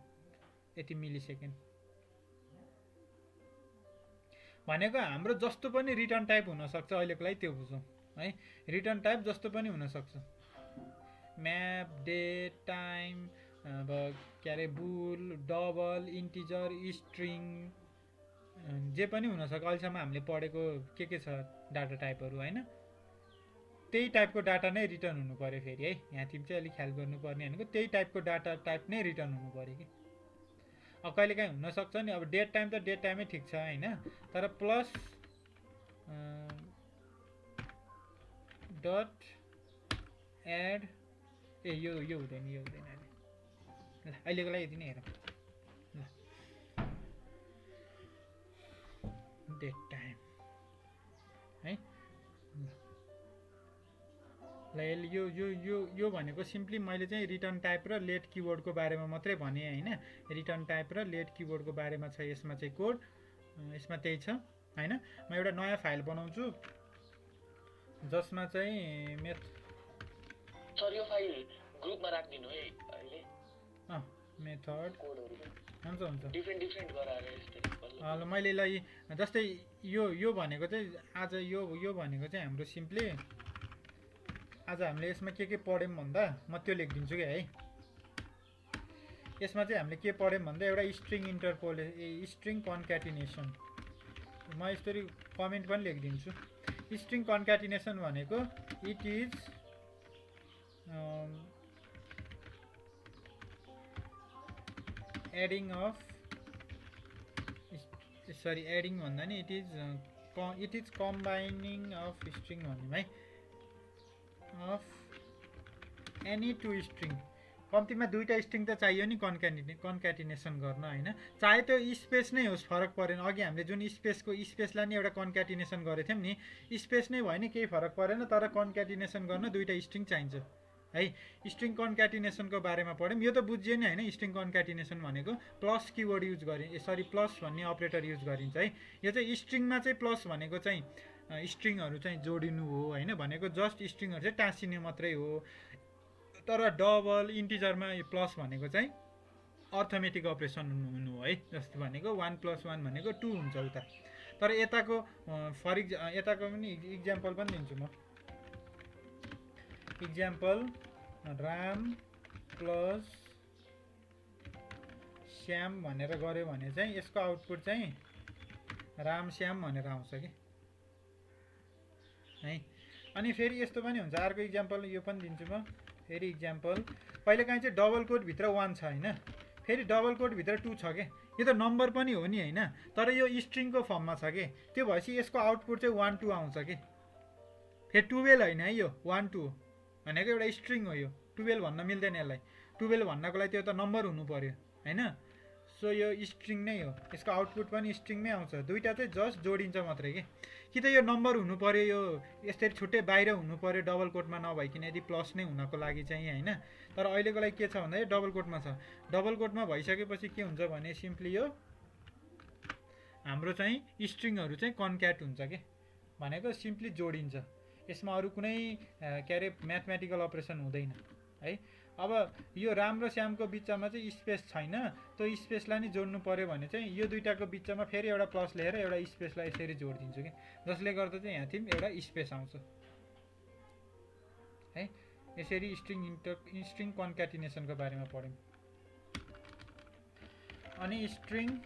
यति मिली सेकेन्ड भनेको हाम्रो जस्तो पनि रिटर्न टाइप हुनसक्छ। अहिलेको लागि त्यो बुझौँ है, रिटर्न टाइप जस्तो पनि हुनसक्छ। म्याप डेट टाइम अब के अरे बुल, डबल, इन्टिजर, स्ट्रिङ, जे पनि हुनसक्छ। अहिलेसम्म हामीले पढेको के छ डाटा टाइपहरू होइन, त्यही टाइपको डाटा नै रिटर्न हुनु पऱ्यो फेरि है। यहाँ तिमी चाहिँ अलिक ख्याल गर्नुपर्ने भनेको त्यही टाइपको डाटा टाइप नै रिटर्न हुनु पऱ्यो कि। अब कहिलेकाहीँ हुनसक्छ नि, अब डेट टाइम त डेट टाइमै ठिक छ होइन, तर प्लस डट एड यो हुँदैन, यो हुँदैन अहिले। ल अहिलेको लागि यति नै हेरौँ। ल डेट टाइम है। ल यो यो यो यो भनेको सिम्पली मैले चाहिँ रिटर्न टाइप र लेट किवर्डको बारेमा मात्रै भने होइन। रिटर्न टाइप र लेट किवर्डको बारेमा छ यसमा चाहिँ कोड, यसमा त्यही छ होइन। म एउटा नयाँ फाइल बनाउँछु जसमा चाहिँ सर यो फाइल ग्रुपमा राखिदिनु है अहिले। मेथड कोडहरु हुन्छ हुन्छ डिफ्रेन्ट गराएर यस्तै। ल मैले ल जस्तै यो भनेको चाहिँ आज यो भनेको चाहिँ हाम्रो सिम्पली आज हामीले यसमा के पढ्यौँ भन्दा म त्यो लेखिदिन्छु कि है। यसमा चाहिँ हामीले के पढ्यौँ भन्दा एउटा स्ट्रिङ स्ट्रिङ कन्क्याटिनेसन, म यसरी कमेन्ट पनि लेखिदिन्छु। स्ट्रिङ कन्क्याटिनेसन भनेको इट इज एडिङ भन्दा नि इट इज कम्बाइनिङ अफ स्ट्रिङ भन्ने है, अफ एनी टु स्ट्रिङ। कम्तीमा दुईवटा स्ट्रिङ त चाहियो नि कन्क्याटिनेसन गर्न होइन, चाहे त्यो स्पेस नै होस् फरक परेन। अघि हामीले जुन स्पेसलाई नि एउटा कन्क्याटिनेसन गरेको थियौँ नि, स्पेस नै भयो नि केही फरक परेन, तर कन्क्याटिनेसन गर्न दुईवटा स्ट्रिङ चाहिन्छ है। स्ट्रिङ कन्क्याटिनेसनको बारेमा पढ्यौँ, यो त बुझियो नि होइन। स्ट्रिङ कन्क्याटिनेसन भनेको प्लस किवर्ड युज प्लस भन्ने अपरेटर युज गरिन्छ है। यो चाहिँ स्ट्रिङमा चाहिँ प्लस भनेको चाहिँ स्ट्रिङहरू चाहिँ जोडिनु हो होइन, भनेको जस्ट स्ट्रिङहरू चाहिँ टाँसिने मात्रै हो। तर डबल इन्टिजरमा प्लस भनेको चाहिँ अर्थमेटिक अपरेसन हुनु हो है। जस्तो भनेको 1 + 1 भनेको 2 हुन्छ उता। तर यताको यताको पनि इक्जाम्पल पनि दिन्छु म। इक्जाम्पल राम प्लस श्याम भनेर गऱ्यो भने चाहिँ यसको आउटपुट चाहिँ राम श्याम भनेर आउँछ कि है। अनि फेरि यस्तो पनि हुन्छ, अर्को इक्जाम्पल यो पनि दिन्छु म। फेरि इक्जाम्पल कहिलेकाहीँ चाहिँ डबल कोटभित्र 1 छ होइन, फेरि डबल कोटभित्र 2 छ के। यो त नम्बर पनि हो नि होइन, तर यो स्ट्रिङको फर्ममा छ कि। त्यो भएपछि यसको आउटपुट चाहिँ 1 2 आउँछ कि। फेरि 12 होइन है, यो 1 2 भनेको एउटा स्ट्रिङ हो। यो 12 भन्न मिल्दैन यसलाई। 12 भन्नको लागि त्यो त नम्बर हुनु पर्यो होइन। सो यो स्ट्रिङ नै हो, यसको आउटपुट पनि स्ट्रिङमै आउँछ। दुईवटा चाहिँ जस्ट जोडिन्छ मात्रै कि त यो नम्बर हुनु पर्यो, यो यसरी छुट्टै बाहिर हुनु पर्यो डबल कोटमा नभइकन, यदि प्लस नै हुनको लागि चाहिँ होइन। तर अहिलेको लागि के छ भन्दा यो डबल कोटमा छ। डबल कोटमा भइसकेपछि के हुन्छ भने सिम्पली यो हाम्रो चाहिँ स्ट्रिङहरू चाहिँ कन्क्याट हुन्छ के, भनेको सिम्पली जोडिन्छ। यसमा अरू कुनै के अरे म्याथमेटिकल अपरेसन हुँदैन है। अब यो राम र श्यामको बिचमा चाहिँ स्पेस छैन, त्यो स्पेसलाई नि जोड्नु पर्यो भने चाहिँ यो दुईटाको बिचमा फेरि एउटा प्लस लेखेर एउटा स्पेसलाई यसरी जोडिदिन्छु कि, जसले गर्दा चाहिँ यहाँ थिम एउटा स्पेस आउँछ है। यसरी स्ट्रिङ कन्क्याटिनेसनको बारेमा पढ्यौँ। अनि स्ट्रिङ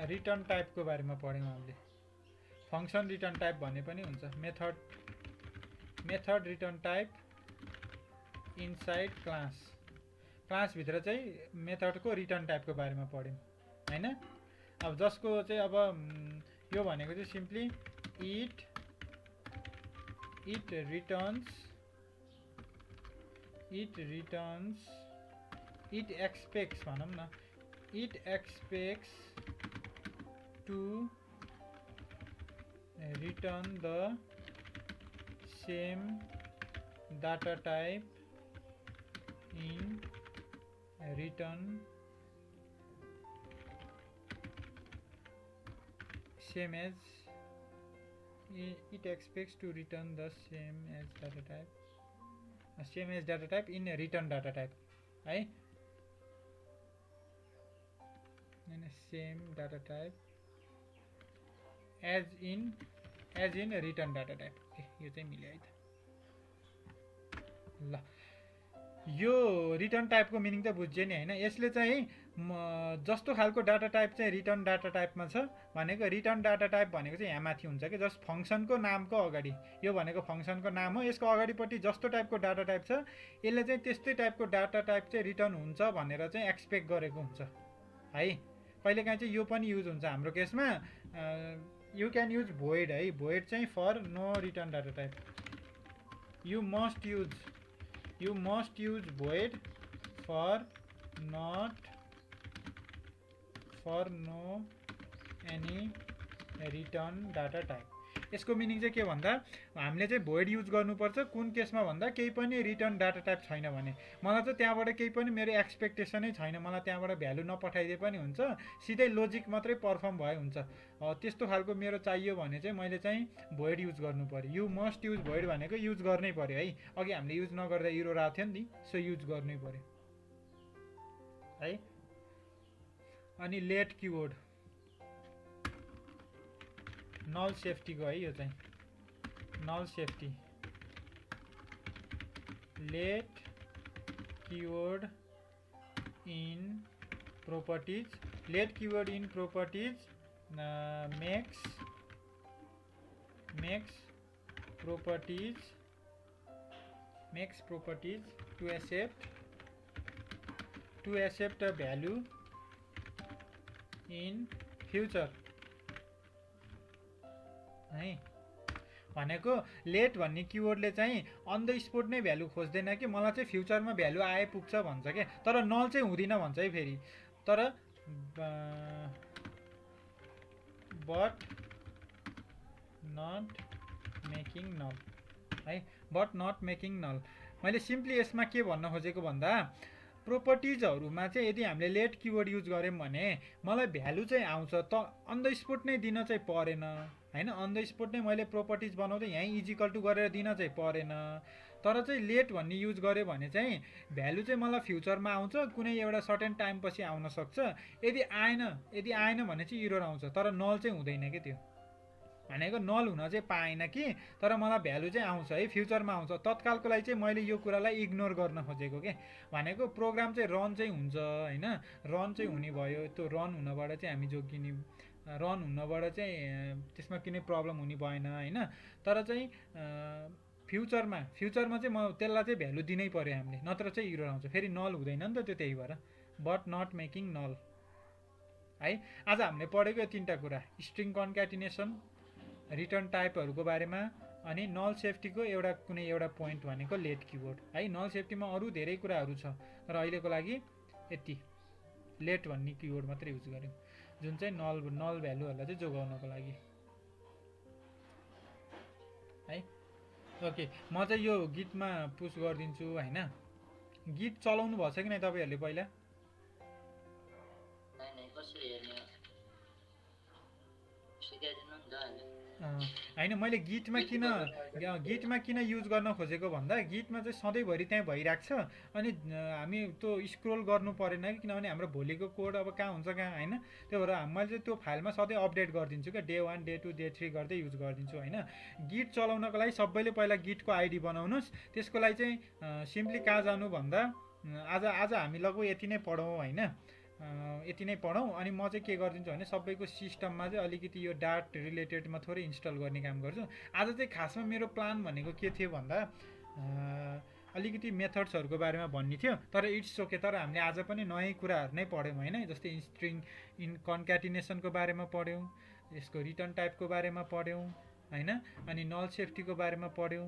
रिटर्न टाइपको बारेमा पढ्यौँ हामीले। फङ्सन रिटर्न टाइप भन्ने पनि हुन्छ। मेथड रिटर्न टाइप इनसाइड क्लासभित्र चाहिँ मेथडको रिटर्न टाइपको बारेमा पढ्यौँ होइन। अब जसको चाहिँ अब यो भनेको चाहिँ सिम्पली इट एक्सपेक्ट्स भनौँ न, it expects to return the same data type in return same as it expects to return the same as data type in a return data type है, same data type as in as in return data type. Okay यो चाहिँ मिल्यो है त। ल यो रिटर्न टाइपको मिनिङ त बुझ्यो नि होइन। यसले चाहिँ जस्तो खालको डाटा टाइप चाहिँ रिटर्न डाटा टाइपमा छ भनेको रिटर्न डाटा टाइप भनेको चाहिँ यहाँ माथि हुन्छ कि जस्ट फङ्सनको नामको अगाडि, यो भनेको फङ्सनको नाम हो, यसको अगाडिपट्टि जस्तो टाइपको डाटा टाइप छ यसले चाहिँ त्यस्तै टाइपको डाटा टाइप चाहिँ रिटर्न हुन्छ भनेर चाहिँ एक्सपेक्ट गरेको हुन्छ है। कहिलेकाहीँ चाहिँ यो पनि युज हुन्छ हाम्रो केसमा, यु क्यान युज भोइड है। भोइड चाहिँ for no return data type. You must use void for no any return data type. यसको मिनिङ चाहिँ के भन्दा हामीले चाहिँ भोइड युज गर्नुपर्छ कुन केसमा भन्दा केही पनि रिटर्न डाटा टाइप छैन भने, मलाई चाहिँ त्यहाँबाट केही पनि मेरो एक्सपेक्टेसनै छैन, मलाई त्यहाँबाट भ्यालु नपठाइदिए पनि हुन्छ, सिधै लोजिक मात्रै पर्फर्म भए हुन्छ, त्यस्तो खालको मेरो चाहियो भने चाहिँ मैले चाहिँ भोइड युज गर्नु पर्यो। यु मस्ट युज भोइड भनेको युज गर्नै पर्यो है। अघि हामीले युज नगर्दा इरो आएको थियो नि, सो युज गर्नै पर्यो है। अनि लेट किवर्ड नल सेफ्टीको है, यो चाहिँ null safety. Let keyword in properties, let keyword in properties makes properties to accept a value in future है। भनेको लेट भन्ने किवर्डले चाहिँ अन द स्पोट नै भ्यालु खोज्दैन कि मलाई चाहिँ फ्युचरमा भ्यालु आइपुग्छ भन्छ क्या, तर नल चाहिँ हुँदैन भन्छ है फेरि। तर बट नट मेकिङ नल है, बट नट मेकिङ नल। मैले सिम्पली यसमा के भन्न खोजेको भन्दा प्रोपर्टिजहरूमा चाहिँ यदि हामीले लेट किवर्ड युज गऱ्यौँ भने मलाई भ्यालु चाहिँ आउँछ, त अन द स्पोट नै दिन चाहिँ परेन होइन। अन द स्पोट नै मैले प्रोपर्टिज बनाउँदै यहीँ इजिकल टु गरेर दिन चाहिँ परेन। तर चाहिँ लेट भन्ने युज गऱ्यो भने चाहिँ भ्यालु चाहिँ मलाई फ्युचरमा आउँछ, कुनै एउटा सर्टेन टाइम पछि आउन सक्छ। यदि आएन भने चाहिँ इरर आउँछ, तर नल चाहिँ हुँदैन कि। त्यो भनेको नल हुन चाहिँ पाएन कि, तर मलाई भ्यालु चाहिँ आउँछ है, फ्युचरमा आउँछ। तत्कालको लागि चाहिँ मैले यो कुरालाई इग्नोर गर्न खोजेको के, भनेको प्रोग्राम चाहिँ रन चाहिँ हुन्छ होइन, रन चाहिँ हुने भयो। त्यो रन हुनबाट चाहिँ हामी जोगिने, रन हुनबाट चाहिँ त्यसमा कुनै प्रब्लम हुने भएन होइन। तर चाहिँ फ्युचरमा चाहिँ म त्यसलाई चाहिँ भ्यालु दिनै पर्यो हामीले, नत्र चाहिँ इरर आउँछ, फेरि नल हुँदैन नि त त्यो। त्यही भएर बट नट मेकिङ नल है। आज हामीले पढेको यो तीनवटा कुरा, स्ट्रिङ कन्क्याटिनेसन, रिटर्न टाइपहरूको बारेमा, अनि नल सेफ्टीको कुनै एउटा पोइन्ट भनेको लेट किवर्ड है। नल सेफ्टीमा अरू धेरै कुराहरू छ, तर अहिलेको लागि यति लेट भन्ने किवर्ड मात्रै युज गऱ्यौँ, जुन चाहिँ नल भ्यालुहरूलाई चाहिँ जोगाउनको लागि है। ओके म चाहिँ यो गिटमा पुस गरिदिन्छु होइन। गिट चलाउनु भएको छ कि नै तपाईँहरूले पहिला? होइन मैले गिटमा किन युज गर्न खोजेको भन्दा गिटमा चाहिँ सधैँभरि त्यहाँ भइरहेको छ, अनि हामी त्यो स्क्रोल गर्नु परेन कि, किनभने हाम्रो भोलिको कोड अब कहाँ हुन्छ कहाँ होइन। त्यो भएर मैले चाहिँ त्यो फाइलमा सधैँ अपडेट गरिदिन्छु क्या, डे 1 डे 2 डे 3 गर्दै युज गरिदिन्छु होइन। गिट चलाउनको लागि सबैले पहिला गिटको आइडी बनाउनुहोस्। त्यसको लागि चाहिँ सिम्पली कहाँ जानु भन्दा आज हामी लगभग यति नै पढौँ होइन, यति नै पढौँ। अनि म चाहिँ के गरिदिन्छु भने सबैको सिस्टममा चाहिँ अलिकति यो डाट रिलेटेडमा थोरै इन्स्टल गर्ने काम गर्छु। आज चाहिँ खासमा मेरो प्लान भनेको के थियो भन्दा अलिकति मेथड्सहरूको बारेमा भन्ने थियो, तर इट्स ओके। तर हामीले आज पनि नयाँ कुराहरू नै पढ्यौँ होइन, जस्तै स्ट्रिङ इन कन्क्याटिनेसनको बारेमा पढ्यौँ, यसको रिटर्न टाइपको बारेमा पढ्यौँ होइन, अनि नल सेफ्टीको बारेमा पढ्यौँ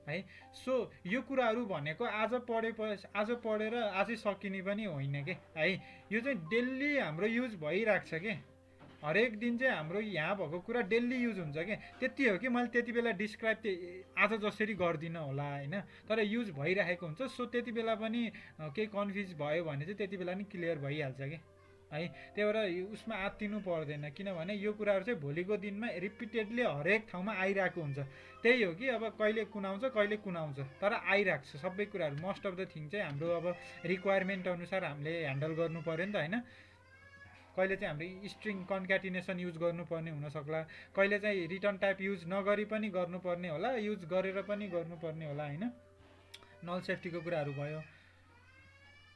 है। सो यो कुराहरू भनेको आज पढेर आजै सकिने पनि होइन के है। यो चाहिँ डेली हाम्रो युज भइरहेको छ कि, हरेक दिन चाहिँ हाम्रो यहाँ भएको कुरा डेली युज हुन्छ कि। त्यति हो कि मैले त्यति बेला डिस्क्राइब आज जसरी गर्दिनँ होला होइन, तर युज भइरहेको हुन्छ। सो त्यति बेला पनि केही कन्फ्युज भयो भने चाहिँ त्यति बेला नि क्लियर भइहाल्छ कि है। त्यही भएर उसमा आत्तिनु पर्दैन, किनभने यो कुराहरू चाहिँ भोलिको दिनमा रिपिटेडली हरेक ठाउँमा आइरहेको हुन्छ। त्यही हो कि अब कहिले कुन आउँछ तर आइरहेको छ सबै कुराहरू। मोस्ट अफ द थिङ चाहिँ हाम्रो अब रिक्वायरमेन्ट अनुसार हामीले ह्यान्डल गर्नु पऱ्यो नि त होइन। कहिले चाहिँ हामीले स्ट्रिङ कन्क्याटिनेसन युज गर्नुपर्ने हुनसक्ला, कहिले चाहिँ रिटर्न टाइप युज नगरी पनि गर्नुपर्ने होला, युज गरेर पनि गर्नुपर्ने होला होइन। नल सेफ्टीको कुराहरू भयो।